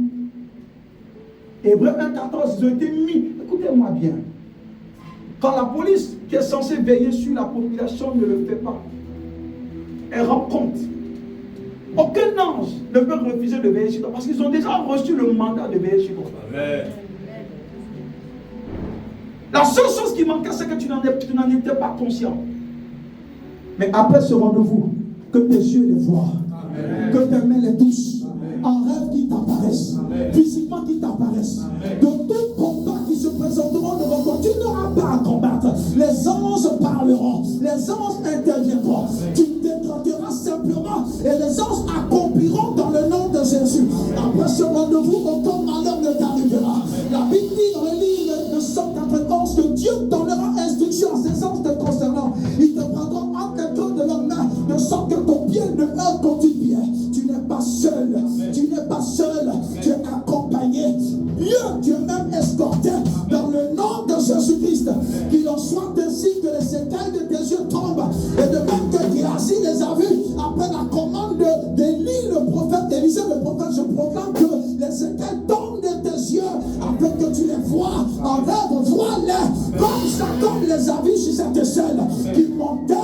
Hébreux 1,14, ils ont été mis. Écoutez-moi bien. Quand la police qui est censée veiller sur la population ne le fait pas, elle rend compte. Aucun ange ne peut refuser de veiller sur toi parce qu'ils ont déjà reçu le mandat de veiller sur toi. Amen. La seule chose qui manquait, c'est que tu n'en étais pas conscient. Mais après ce rendez-vous, que tes yeux les voient, Amen. que tes mains les touchent, Amen. en rêve qui t'apparaissent, Amen. physiquement qui t'apparaissent, Amen. de tout combat qui se présenteront devant toi, tu n'auras pas à combattre. Les anges parleront, les anges interviendront. Amen. Tu déclencheras simplement et les anges accompliront dans le nom de Jésus. Après ce rendez-vous, aucun malheur ne t'arrivera. La Bible dit dans le livre de Somme 91 que Dieu donnera instruction à ses anges te concernant. Ils te prendront entre les deux de leurs mains, de sorte que ton pied ne heurte qu'aucun pied. Tu n'es pas seul. Amen. Tu n'es pas seul. Amen. Tu es accompagné. Mieux, tu es même escorté dans le nom de Jésus-Christ. Qu'il en soit ainsi que les écailles de tes yeux tombent. Et de même que Géasi les a vus après la commande d'Élie, le prophète, Élisée, le prophète, je proclame que les écailles tombent de tes yeux afin que tu les vois en rêve, vois-les comme Jacob les a vus sur cette échelle qui montait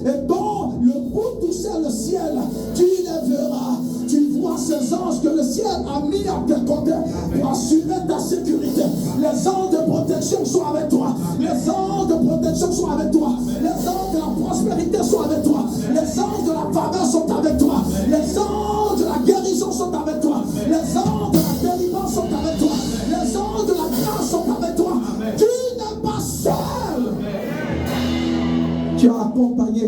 et dont le bout touchait le ciel. Tu les verras. Tu vois ces anges que le ciel a mis à tes côtés pour assurer ta sécurité. Les anges de protection sont avec toi. Les anges de protection sont avec toi. Les anges de la prospérité sont avec toi. Les anges de la faveur sont avec toi. Les anges de la guérison sont avec toi. Les anges de la délivrance sont avec toi. Les anges de la grâce sont avec toi. Tu n'es pas seul. Tu as accompagné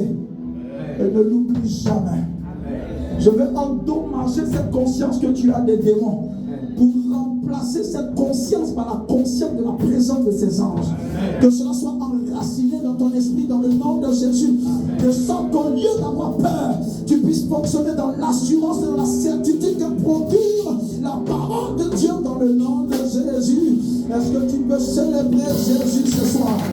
et ne l'oublie jamais. Je vais endommager cette conscience que tu as des démons pour remplacer cette conscience par la conscience de la présence de ces anges. Que cela soit enraciné dans ton esprit dans le nom de Jésus. De sorte qu'au lieu d'avoir peur, tu puisses fonctionner dans l'assurance et dans la certitude que procure la parole de Dieu dans le nom de Jésus. Est-ce que tu peux célébrer Jésus ce soir?